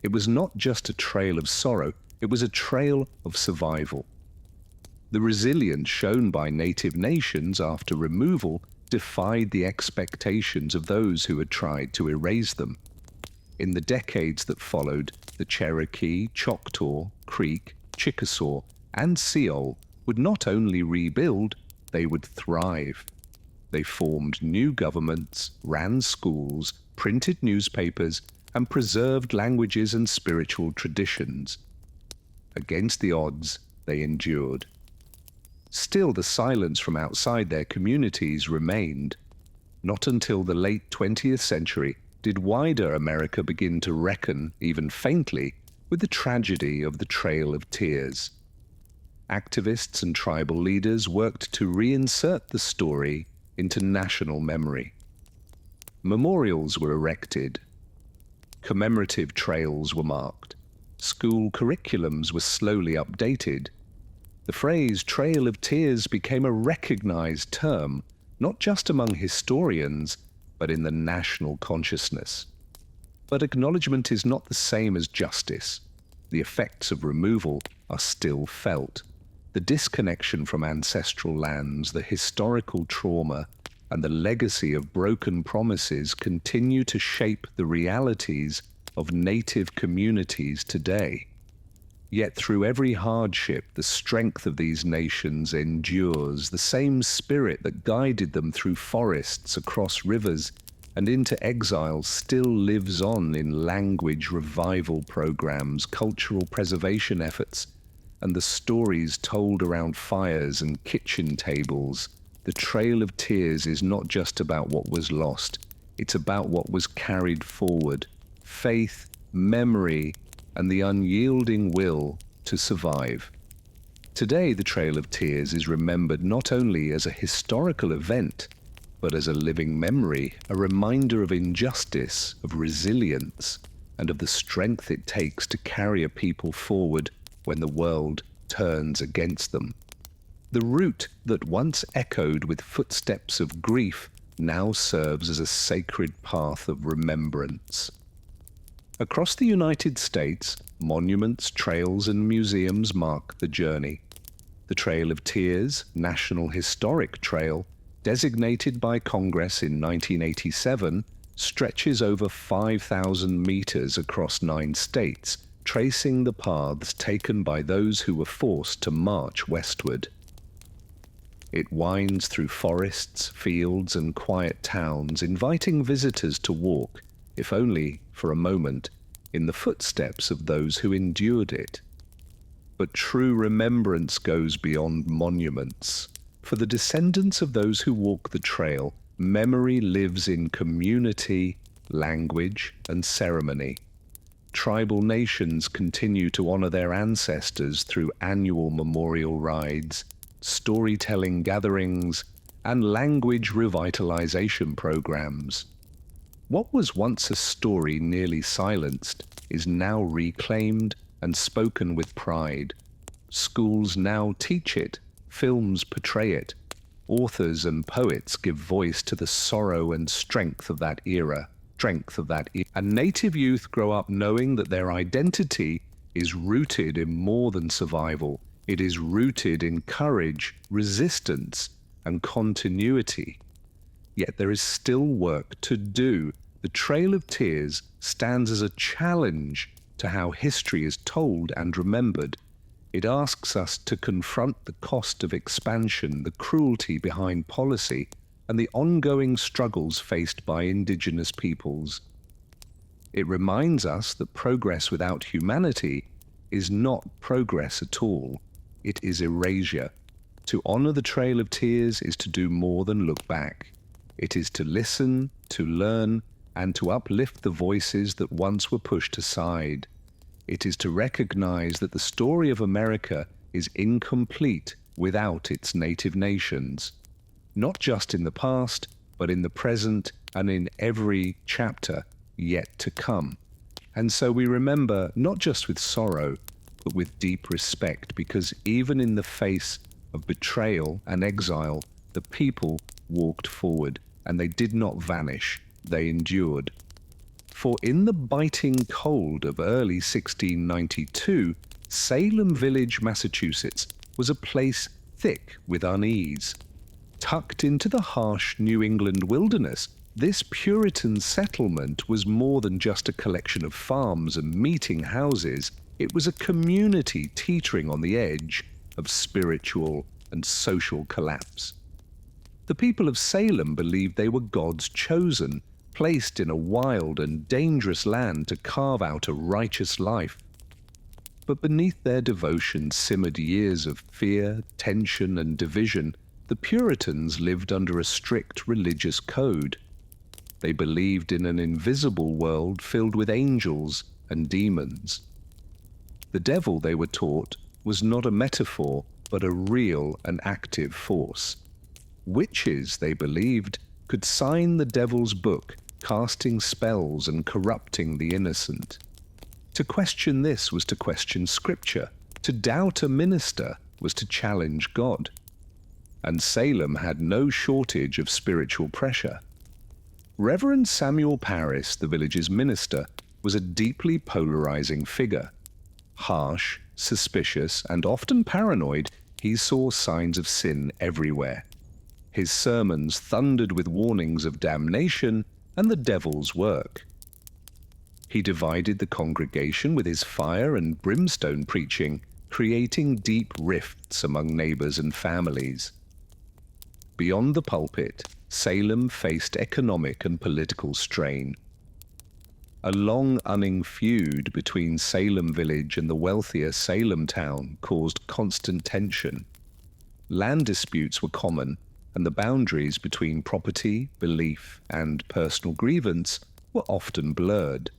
It was not just a trail of sorrow, it was a trail of survival. The resilience shown by native nations after removal defied the expectations of those who had tried to erase them. In the decades that followed, the Cherokee, Choctaw, Creek, Chickasaw, and Seol would not only rebuild, they would thrive. They formed new governments, ran schools, printed newspapers, and preserved languages and spiritual traditions. Against the odds, they endured. Still, the silence from outside their communities remained. Not until the late 20th century did wider America begin to reckon, even faintly, with the tragedy of the Trail of Tears. Activists and tribal leaders worked to reinsert the story into national memory. Memorials were erected. Commemorative trails were marked. School curriculums were slowly updated. The phrase Trail of Tears became a recognized term, not just among historians, but in the national consciousness. But acknowledgement is not the same as justice. The effects of removal are still felt. The disconnection from ancestral lands, the historical trauma, and the legacy of broken promises continue to shape the realities of native communities today. Yet through every hardship, the strength of these nations endures. The same spirit that guided them through forests, across rivers, and into exile still lives on in language revival programs, cultural preservation efforts, and the stories told around fires and kitchen tables. The Trail of Tears is not just about what was lost, it's about what was carried forward. Faith, memory, and the unyielding will to survive. Today, the Trail of Tears is remembered not only as a historical event, but as a living memory, a reminder of injustice, of resilience, and of the strength it takes to carry a people forward when the world turns against them. The route that once echoed with footsteps of grief now serves as a sacred path of remembrance. Across the United States, monuments, trails, and museums mark the journey. The Trail of Tears, National Historic Trail, designated by Congress in 1987, stretches over 5,000 meters across 9 states, tracing the paths taken by those who were forced to march westward. It winds through forests, fields, and quiet towns, inviting visitors to walk, if only for a moment, in the footsteps of those who endured it. But true remembrance goes beyond monuments. For the descendants of those who walk the trail, memory lives in community, language, and ceremony. Tribal nations continue to honor their ancestors through annual memorial rides, storytelling gatherings, and language revitalization programs. What was once a story nearly silenced is now reclaimed and spoken with pride. Schools now teach it, films portray it, authors and poets give voice to the sorrow and strength of that era, and native youth grow up knowing that their identity is rooted in more than survival. It is rooted in courage, resistance, and continuity. Yet there is still work to do. The Trail of Tears stands as a challenge to how history is told and remembered. It asks us to confront the cost of expansion, the cruelty behind policy, and the ongoing struggles faced by indigenous peoples. It reminds us that progress without humanity is not progress at all. It is erasure. To honor the Trail of Tears is to do more than look back. It is to listen, to learn, and to uplift the voices that once were pushed aside. It is to recognize that the story of America is incomplete without its native nations, not just in the past, but in the present and in every chapter yet to come. And so we remember not just with sorrow, but with deep respect, because even in the face of betrayal and exile, the people walked forward. and they did not vanish, they endured. For in the biting cold of early 1692, Salem Village, Massachusetts, was a place thick with unease. Tucked into the harsh New England wilderness, this Puritan settlement was more than just a collection of farms and meeting houses. It was a community teetering on the edge of spiritual and social collapse. The people of Salem believed they were God's chosen, placed in a wild and dangerous land to carve out a righteous life. But beneath their devotion simmered years of fear, tension, and division. The Puritans lived under a strict religious code. They believed in an invisible world filled with angels and demons. The devil, they were taught, was not a metaphor, but a real and active force. Witches, they believed, could sign the devil's book, casting spells and corrupting the innocent. To question this was to question Scripture. To doubt a minister was to challenge God. And Salem had no shortage of spiritual pressure. Reverend Samuel Parris, the village's minister, was a deeply polarizing figure. Harsh, suspicious, and often paranoid, he saw signs of sin everywhere. His sermons thundered with warnings of damnation and the devil's work. He divided the congregation with his fire and brimstone preaching, creating deep rifts among neighbors and families. Beyond the pulpit, Salem faced economic and political strain. A long-running feud between Salem Village and the wealthier Salem town caused constant tension. Land disputes were common, and the boundaries between property, belief, and personal grievance were often blurred.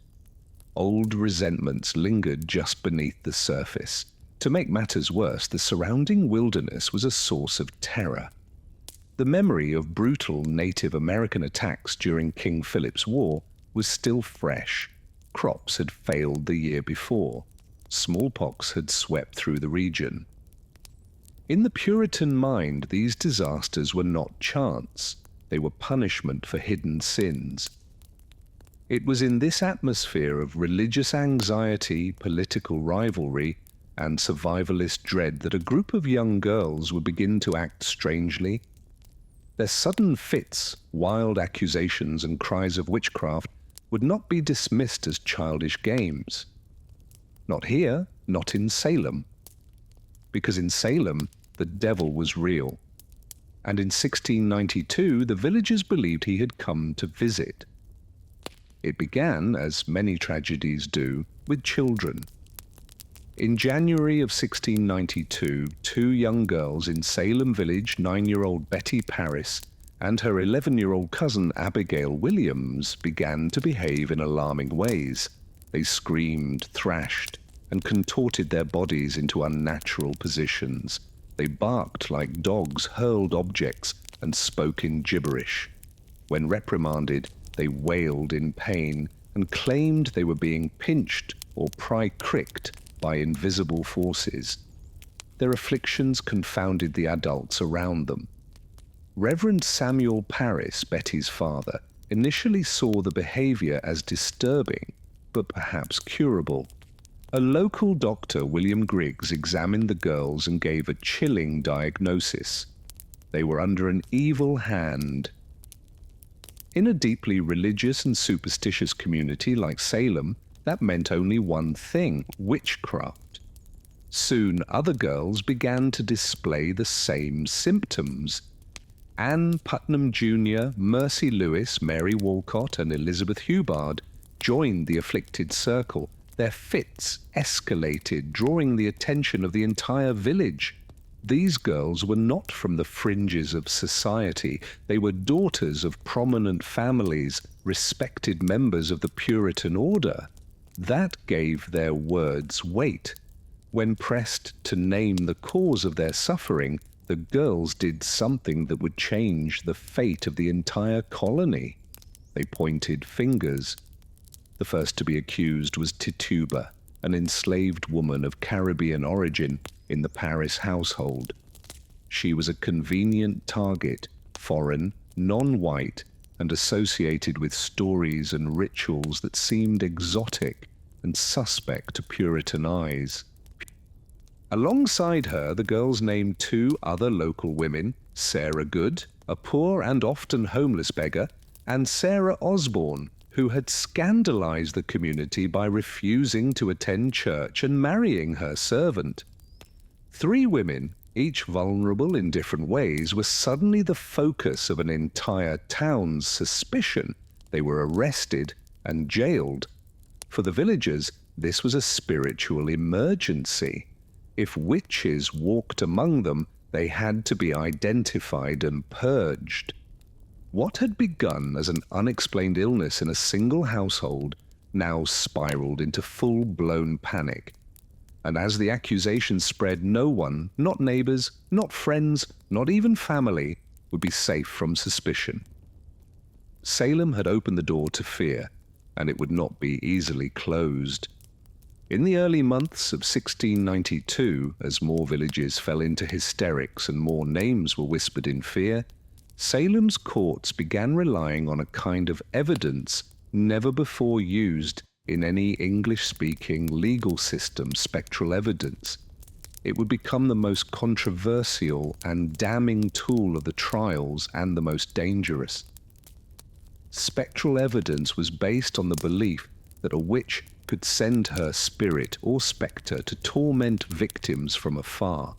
Old resentments lingered just beneath the surface. To make matters worse, the surrounding wilderness was a source of terror. The memory of brutal Native American attacks during King Philip's War was still fresh. Crops had failed the year before. Smallpox had swept through the region. In the Puritan mind, these disasters were not chance. They were punishment for hidden sins. It was in this atmosphere of religious anxiety, political rivalry, and survivalist dread that a group of young girls would begin to act strangely. Their sudden fits, wild accusations, and cries of witchcraft would not be dismissed as childish games. Not here, not in Salem. Because in Salem, the devil was real. And in 1692, the villagers believed he had come to visit. It began, as many tragedies do, with children. In January of 1692, two young girls in Salem Village, 9-year-old Betty Parris and her 11-year-old cousin Abigail Williams, began to behave in alarming ways. They screamed, thrashed, and contorted their bodies into unnatural positions. They barked like dogs, hurled objects, and spoke in gibberish. When reprimanded, they wailed in pain and claimed they were being pinched or pry-cricked by invisible forces. Their afflictions confounded the adults around them. Reverend Samuel Parris, Betty's father, initially saw the behavior as disturbing, but perhaps curable. A local doctor, William Griggs, examined the girls and gave a chilling diagnosis. They were under an evil hand. In a deeply religious and superstitious community like Salem, that meant only one thing: witchcraft. Soon other girls began to display the same symptoms. Anne Putnam Jr., Mercy Lewis, Mary Walcott, and Elizabeth Hubbard joined the afflicted circle. Their fits escalated, drawing the attention of the entire village. These girls were not from the fringes of society. They were daughters of prominent families, respected members of the Puritan order. That gave their words weight. When pressed to name the cause of their suffering, the girls did something that would change the fate of the entire colony. They pointed fingers. The first to be accused was Tituba, an enslaved woman of Caribbean origin in the Parris household. She was a convenient target, foreign, non-white, and associated with stories and rituals that seemed exotic and suspect to Puritan eyes. Alongside her, the girls named two other local women, Sarah Good, a poor and often homeless beggar, and Sarah Osborne, who had scandalized the community by refusing to attend church and marrying her servant. Three women, each vulnerable in different ways, were suddenly the focus of an entire town's suspicion. They were arrested and jailed. For the villagers, this was a spiritual emergency. If witches walked among them, they had to be identified and purged. What had begun as an unexplained illness in a single household now spiraled into full-blown panic. And as the accusations spread, no one, not neighbors, not friends, not even family, would be safe from suspicion. Salem had opened the door to fear, and it would not be easily closed. In the early months of 1692, as more villages fell into hysterics and more names were whispered in fear, Salem's courts began relying on a kind of evidence never before used in any English-speaking legal system, spectral evidence. It would become the most controversial and damning tool of the trials and the most dangerous. Spectral evidence was based on the belief that a witch could send her spirit or spectre to torment victims from afar.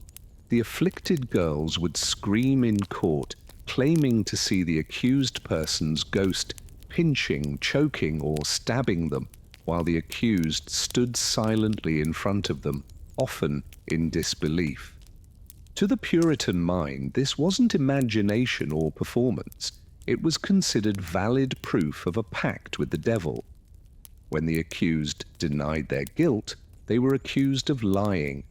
The afflicted girls would scream in court, claiming to see the accused person's ghost pinching, choking, or stabbing them, while the accused stood silently in front of them, often in disbelief. To the Puritan mind, this wasn't imagination or performance. It was considered valid proof of a pact with the devil. When the accused denied their guilt, they were accused of lying.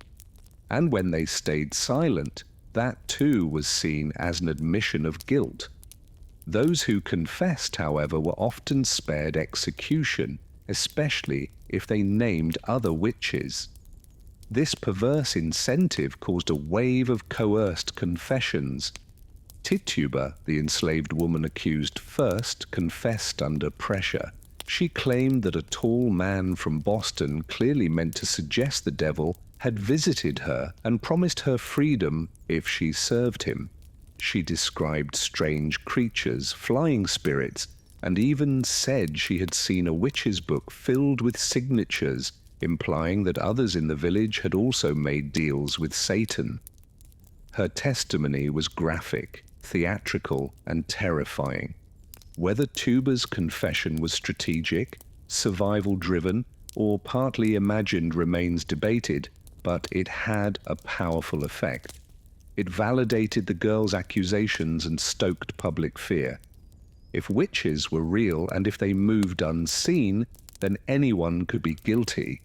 And when they stayed silent, that too was seen as an admission of guilt. Those who confessed, however, were often spared execution, especially if they named other witches. This perverse incentive caused a wave of coerced confessions. Tituba, the enslaved woman accused first, confessed under pressure. She claimed that a tall man from Boston, clearly meant to suggest the devil, had visited her and promised her freedom if she served him. She described strange creatures, flying spirits, and even said she had seen a witch's book filled with signatures, implying that others in the village had also made deals with Satan. Her testimony was graphic, theatrical, and terrifying. Whether Tuba's confession was strategic, survival-driven, or partly imagined remains debated, but it had a powerful effect. It validated the girl's accusations and stoked public fear. If witches were real and if they moved unseen, then anyone could be guilty.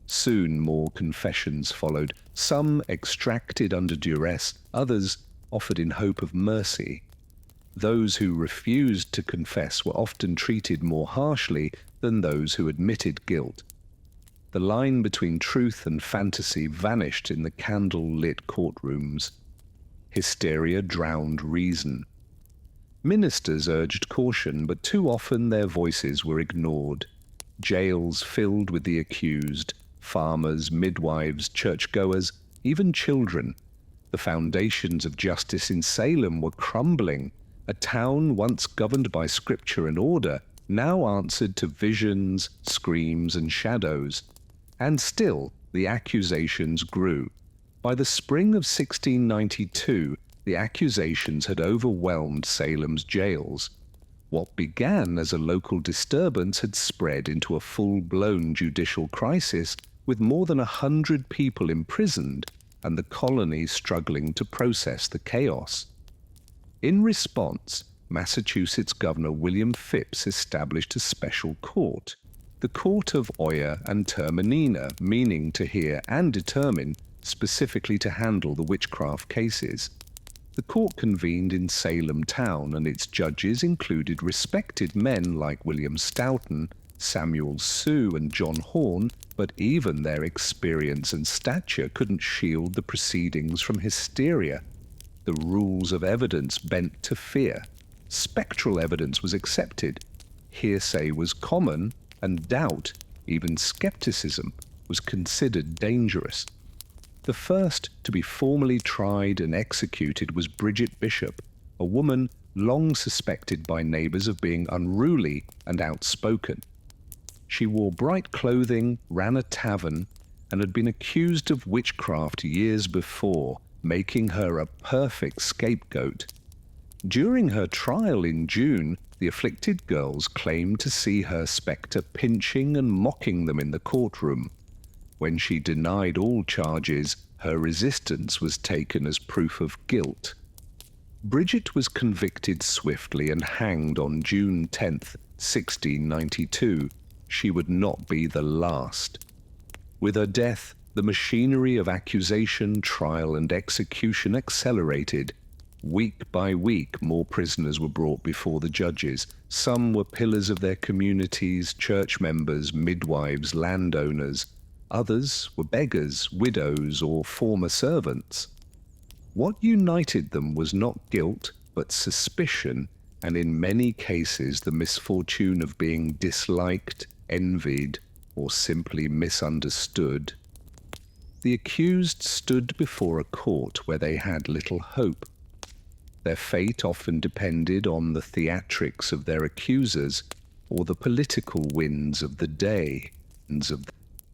Soon more confessions followed, some extracted under duress, others offered in hope of mercy. Those who refused to confess were often treated more harshly than those who admitted guilt. The line between truth and fantasy vanished in the candle-lit courtrooms. Hysteria drowned reason. Ministers urged caution, but too often their voices were ignored. Jails filled with the accused, farmers, midwives, churchgoers, even children. The foundations of justice in Salem were crumbling. A town once governed by scripture and order now answered to visions, screams, and shadows. And still, the accusations grew. By the spring of 1692, the accusations had overwhelmed Salem's jails. What began as a local disturbance had spread into a full-blown judicial crisis, with more than 100 people imprisoned and the colony struggling to process the chaos. In response, Massachusetts Governor William Phips established a special court, the Court of Oyer and Terminina, meaning to hear and determine, specifically to handle the witchcraft cases. The court convened in Salem town, and its judges included respected men like William Stoughton, Samuel Sue, and John Horn, but even their experience and stature couldn't shield the proceedings from hysteria. The rules of evidence bent to fear. spectral evidence was accepted, hearsay was common, and doubt, even skepticism, was considered dangerous. The first to be formally tried and executed was Bridget Bishop, a woman long suspected by neighbours of being unruly and outspoken. She wore bright clothing, ran a tavern, and had been accused of witchcraft years before, making her a perfect scapegoat. During her trial in June, the afflicted girls claimed to see her spectre pinching and mocking them in the courtroom. When she denied all charges, her resistance was taken as proof of guilt. Bridget was convicted swiftly and hanged on June 10th, 1692. She would not be the last. With her death, the machinery of accusation, trial, and execution accelerated. Week by week, more prisoners were brought before the judges. Some were pillars of their communities, church members, midwives, landowners. Others were beggars, widows, or former servants. What united them was not guilt, but suspicion, and in many cases the misfortune of being disliked, envied, or simply misunderstood. The accused stood before a court where they had little hope. Their fate often depended on the theatrics of their accusers or the political winds of the day.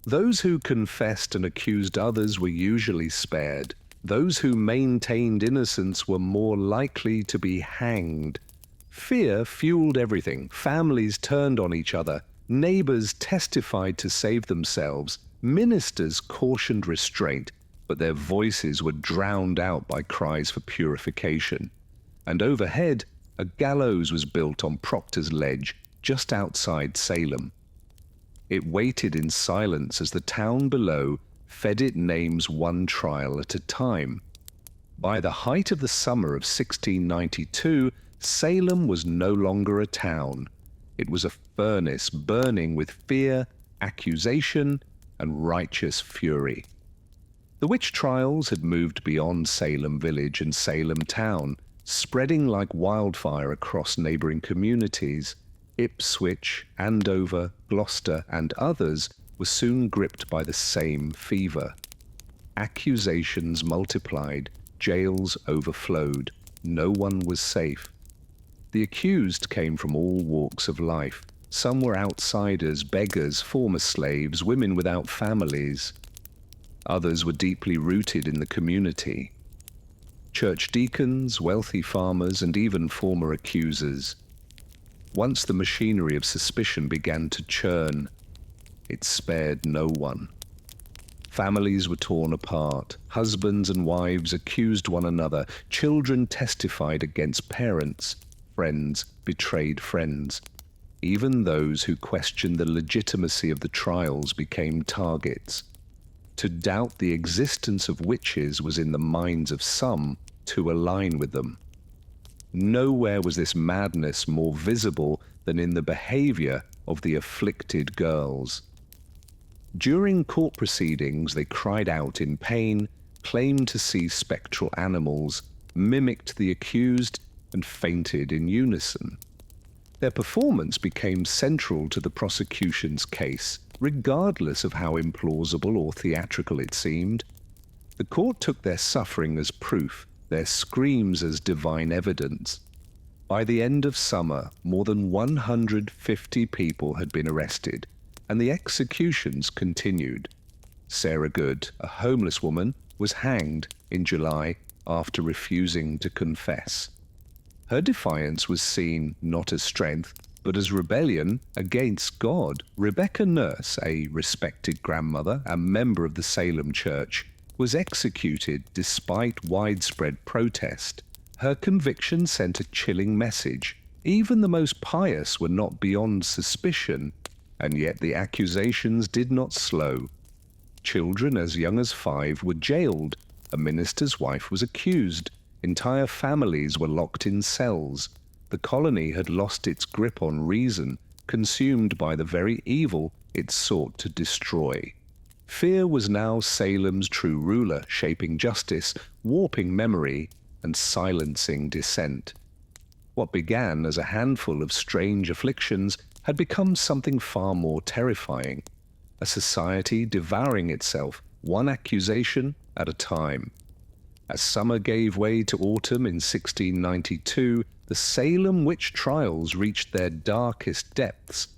Those who confessed and accused others were usually spared. Those who maintained innocence were more likely to be hanged. Fear fueled everything. Families turned on each other. Neighbors testified to save themselves. Ministers cautioned restraint, but their voices were drowned out by cries for purification. And overhead, a gallows was built on Proctor's Ledge, just outside Salem. It waited in silence as the town below fed it names one trial at a time. By the height of the summer of 1692, Salem was no longer a town. It was a furnace burning with fear, accusation, and righteous fury. The witch trials had moved beyond Salem village and Salem town, spreading like wildfire across neighboring communities. Ipswich, Andover, Gloucester, and others were soon gripped by the same fever. Accusations multiplied, jails overflowed. No one was safe. The accused came from all walks of life. Some were outsiders, beggars, former slaves, women without families. Others were deeply rooted in the community. Church deacons, wealthy farmers, and even former accusers. Once the machinery of suspicion began to churn, it spared no one. Families were torn apart. Husbands and wives accused one another. Children testified against parents. Friends betrayed friends. Even those who questioned the legitimacy of the trials became targets. To doubt the existence of witches was in the minds of some to align with them. Nowhere was this madness more visible than in the behavior of the afflicted girls. During court proceedings, they cried out in pain, claimed to see spectral animals, mimicked the accused, and fainted in unison. Their performance became central to the prosecution's case, regardless of how implausible or theatrical it seemed. The court took their suffering as proof, their screams as divine evidence. By the end of summer, more than 150 people had been arrested, and the executions continued. Sarah Good, a homeless woman, was hanged in July after refusing to confess. Her defiance was seen not as strength, but as rebellion against God. Rebecca Nurse, a respected grandmother and member of the Salem Church, was executed despite widespread protest. Her conviction sent a chilling message. Even the most pious were not beyond suspicion, and yet the accusations did not slow. Children as young as 5 were jailed. A minister's wife was accused. Entire families were locked in cells. The colony had lost its grip on reason, consumed by the very evil it sought to destroy. Fear was now Salem's true ruler, shaping justice, warping memory, and silencing dissent. What began as a handful of strange afflictions had become something far more terrifying, a society devouring itself, one accusation at a time. As summer gave way to autumn in 1692, the Salem witch trials reached their darkest depths.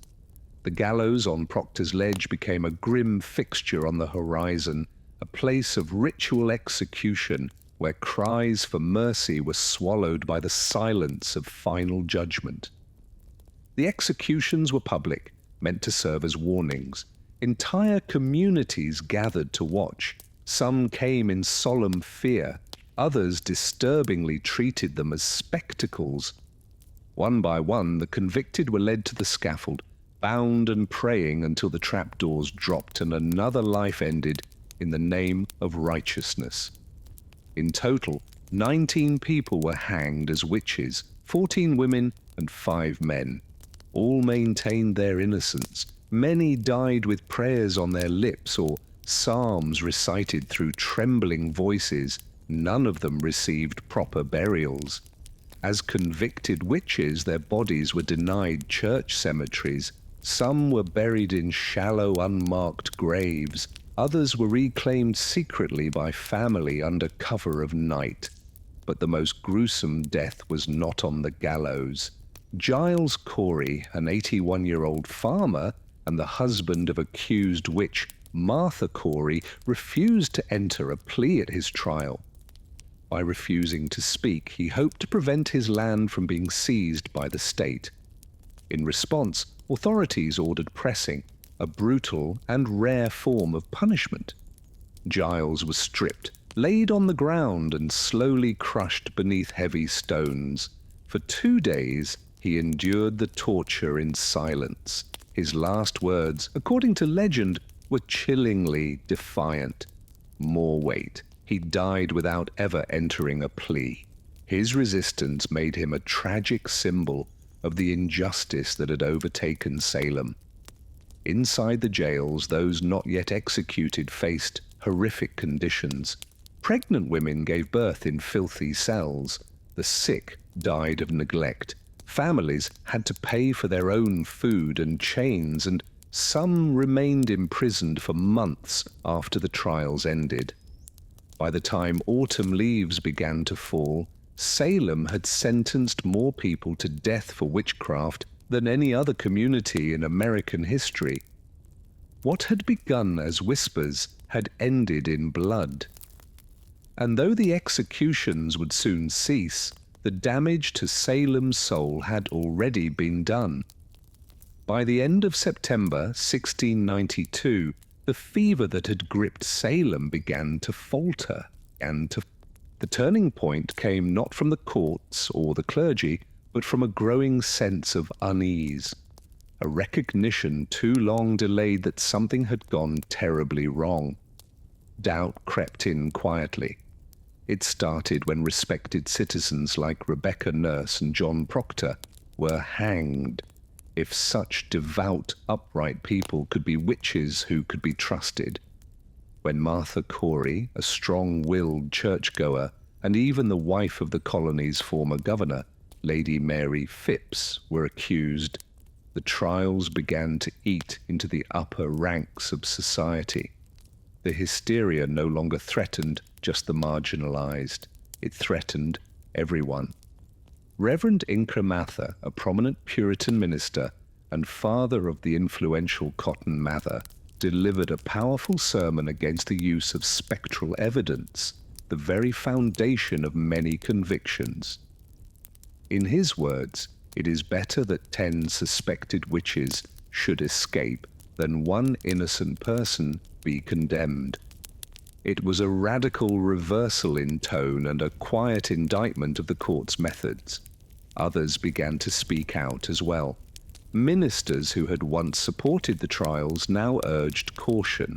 The gallows on Proctor's Ledge became a grim fixture on the horizon, a place of ritual execution where cries for mercy were swallowed by the silence of final judgment. The executions were public, meant to serve as warnings. Entire communities gathered to watch. Some came in solemn fear. Others disturbingly treated them as spectacles. One by one, the convicted were led to the scaffold, bound and praying until the trapdoors dropped and another life ended in the name of righteousness. In total, 19 people were hanged as witches, 14 women and 5 men. All maintained their innocence. Many died with prayers on their lips or psalms recited through trembling voices. None of them received proper burials. As convicted witches, their bodies were denied church cemeteries. Some were buried in shallow, unmarked graves. Others were reclaimed secretly by family under cover of night. But the most gruesome death was not on the gallows. Giles Corey, an 81-year-old farmer and the husband of accused witch Martha Corey, refused to enter a plea at his trial. By refusing to speak, he hoped to prevent his land from being seized by the state. In response, authorities ordered pressing, a brutal and rare form of punishment. Giles was stripped, laid on the ground, and slowly crushed beneath heavy stones. For 2 days, he endured the torture in silence. His last words, according to legend, were chillingly defiant. More weight. He died without ever entering a plea. His resistance made him a tragic symbol of the injustice that had overtaken Salem. Inside the jails, those not yet executed faced horrific conditions. Pregnant women gave birth in filthy cells. The sick died of neglect. Families had to pay for their own food and chains, and some remained imprisoned for months after the trials ended. By the time autumn leaves began to fall, Salem had sentenced more people to death for witchcraft than any other community in American history. What had begun as whispers had ended in blood. And though the executions would soon cease, the damage to Salem's soul had already been done. By the end of September 1692, the fever that had gripped Salem began to falter, The turning point came not from the courts or the clergy, but from a growing sense of unease, a recognition too long delayed that something had gone terribly wrong. Doubt crept in quietly. It started when respected citizens like Rebecca Nurse and John Proctor were hanged. If such devout, upright people could be witches who could be trusted. When Martha Corey, a strong-willed churchgoer, and even the wife of the colony's former governor, Lady Mary Phipps, were accused, the trials began to eat into the upper ranks of society. The hysteria no longer threatened just the marginalized. It threatened everyone. Reverend Inca Mather, a prominent Puritan minister and father of the influential Cotton Mather, delivered a powerful sermon against the use of spectral evidence, the very foundation of many convictions. In his words, it is better that 10 suspected witches should escape than one innocent person be condemned. It was a radical reversal in tone and a quiet indictment of the court's methods. Others began to speak out as well. Ministers who had once supported the trials now urged caution.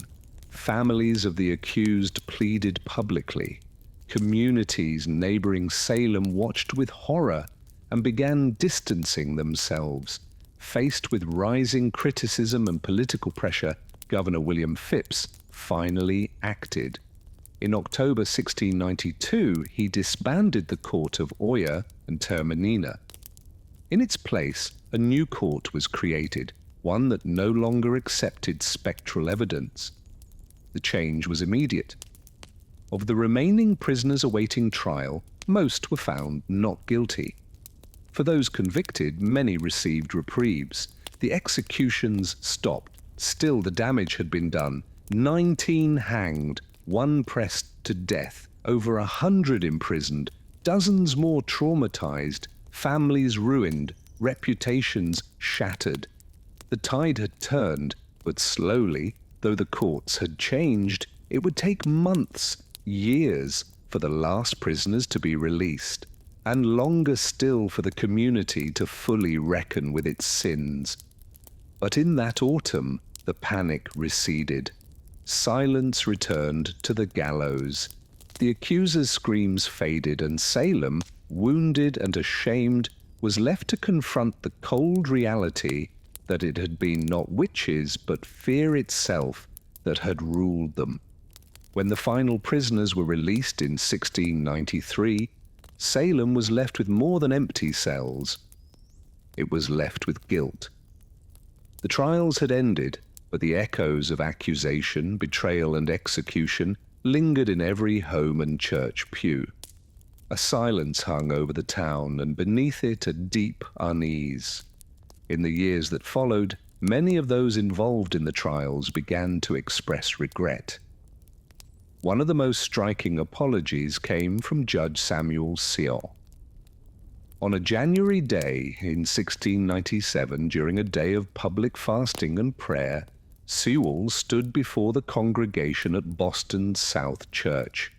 Families of the accused pleaded publicly. Communities neighboring Salem watched with horror and began distancing themselves. Faced with rising criticism and political pressure, Governor William Phipps finally acted. In October 1692, he disbanded the court of Oyer and Terminina. In its place, a new court was created, one that no longer accepted spectral evidence. The change was immediate. Of the remaining prisoners awaiting trial, most were found not guilty. For those convicted, many received reprieves. The executions stopped. Still, the damage had been done. 19 hanged, 1 pressed to death, over 100 imprisoned, dozens more traumatized, families ruined, reputations shattered. The tide had turned, but slowly, though the courts had changed, it would take months, years, for the last prisoners to be released, and longer still for the community to fully reckon with its sins. But in that autumn, the panic receded. Silence returned to the gallows. The accuser's screams faded, and Salem, wounded and ashamed, was left to confront the cold reality that it had been not witches but fear itself that had ruled them. When the final prisoners were released in 1693, Salem was left with more than empty cells. It was left with guilt. The trials had ended, but the echoes of accusation, betrayal, and execution lingered in every home and church pew. A silence hung over the town, and beneath it a deep unease. In the years that followed, many of those involved in the trials began to express regret. One of the most striking apologies came from Judge Samuel Sewall. On a January day in 1697, during a day of public fasting and prayer, Sewall stood before the congregation at Boston's South Church.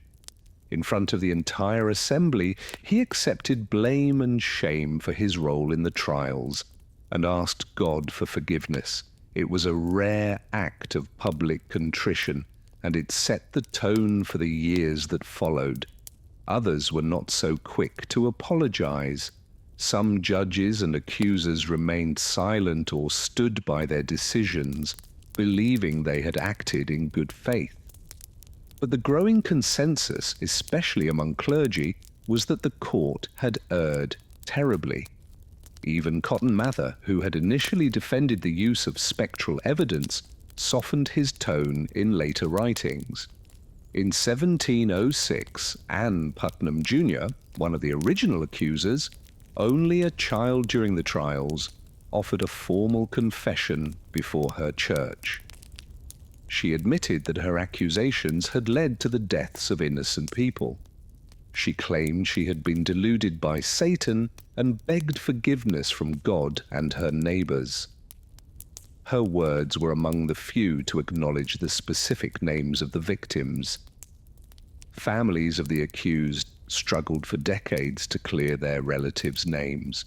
In front of the entire assembly, he accepted blame and shame for his role in the trials and asked God for forgiveness. It was a rare act of public contrition, and it set the tone for the years that followed. Others were not so quick to apologize. Some judges and accusers remained silent or stood by their decisions, believing they had acted in good faith. But the growing consensus, especially among clergy, was that the court had erred terribly. Even Cotton Mather, who had initially defended the use of spectral evidence, softened his tone in later writings. In 1706, Anne Putnam Jr., one of the original accusers, only a child during the trials, offered a formal confession before her church. She admitted that her accusations had led to the deaths of innocent people. She claimed she had been deluded by Satan and begged forgiveness from God and her neighbors. Her words were among the few to acknowledge the specific names of the victims. Families of the accused struggled for decades to clear their relatives' names.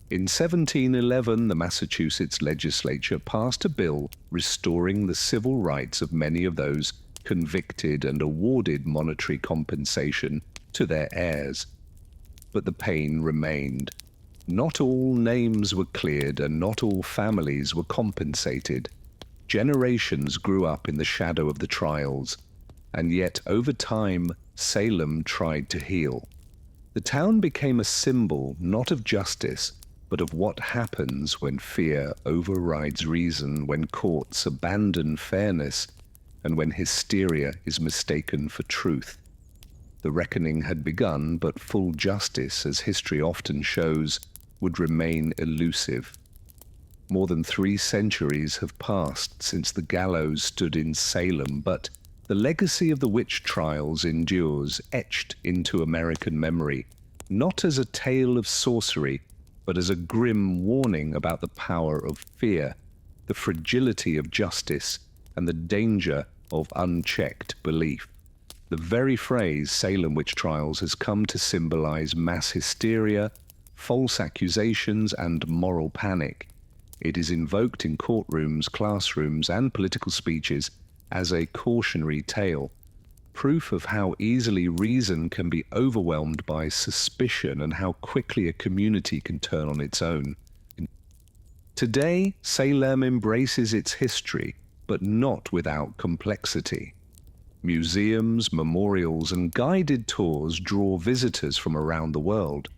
In 1711, the Massachusetts legislature passed a bill restoring the civil rights of many of those convicted and awarded monetary compensation to their heirs. But the pain remained. Not all names were cleared and not all families were compensated. Generations grew up in the shadow of the trials, and yet over time Salem tried to heal. The town became a symbol not of justice, but of what happens when fear overrides reason, when courts abandon fairness, and when hysteria is mistaken for truth. The reckoning had begun, but full justice, as history often shows, would remain elusive. More than 3 centuries have passed since the gallows stood in Salem, but the legacy of the witch trials endures, etched into American memory, not as a tale of sorcery, but as a grim warning about the power of fear, the fragility of justice, and the danger of unchecked belief. The very phrase Salem witch trials has come to symbolize mass hysteria, false accusations, and moral panic. It is invoked in courtrooms, classrooms, and political speeches as a cautionary tale, proof of how easily reason can be overwhelmed by suspicion and how quickly a community can turn on its own. Today, Salem embraces its history, but not without complexity. Museums, memorials, and guided tours draw visitors from around the world.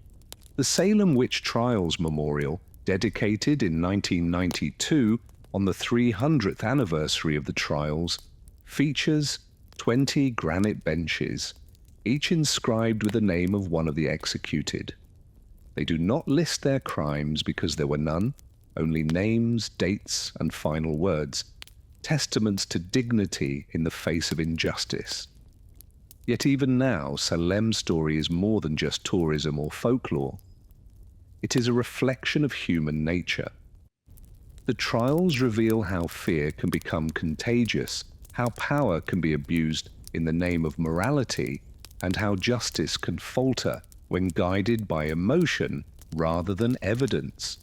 The Salem Witch Trials Memorial, dedicated in 1992 on the 300th anniversary of the trials, features 20 granite benches, each inscribed with the name of one of the executed. They do not list their crimes because there were none, only names, dates, and final words, testaments to dignity in the face of injustice. Yet even now, Salem's story is more than just tourism or folklore. It is a reflection of human nature. The trials reveal how fear can become contagious, how power can be abused in the name of morality, and how justice can falter when guided by emotion rather than evidence.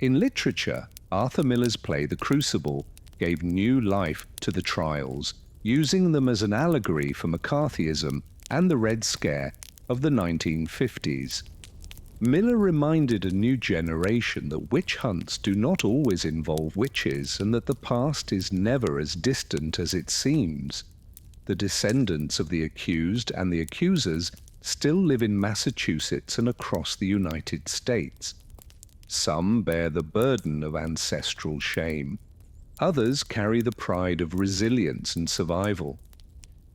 In literature, Arthur Miller's play The Crucible gave new life to the trials, using them as an allegory for McCarthyism and the Red Scare of the 1950s. Miller reminded a new generation that witch hunts do not always involve witches and that the past is never as distant as it seems. The descendants of the accused and the accusers still live in Massachusetts and across the United States. Some bear the burden of ancestral shame. Others carry the pride of resilience and survival.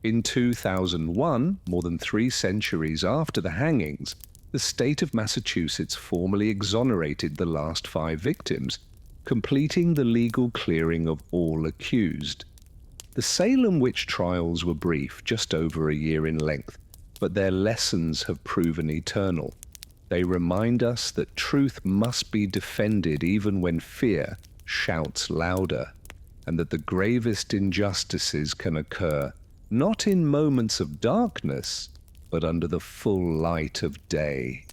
In 2001, more than 3 centuries after the hangings, the state of Massachusetts formally exonerated the last 5 victims, completing the legal clearing of all accused. The Salem witch trials were brief, just over a year in length, but their lessons have proven eternal. They remind us that truth must be defended even when fear shouts louder, and that the gravest injustices can occur not in moments of darkness, but under the full light of day.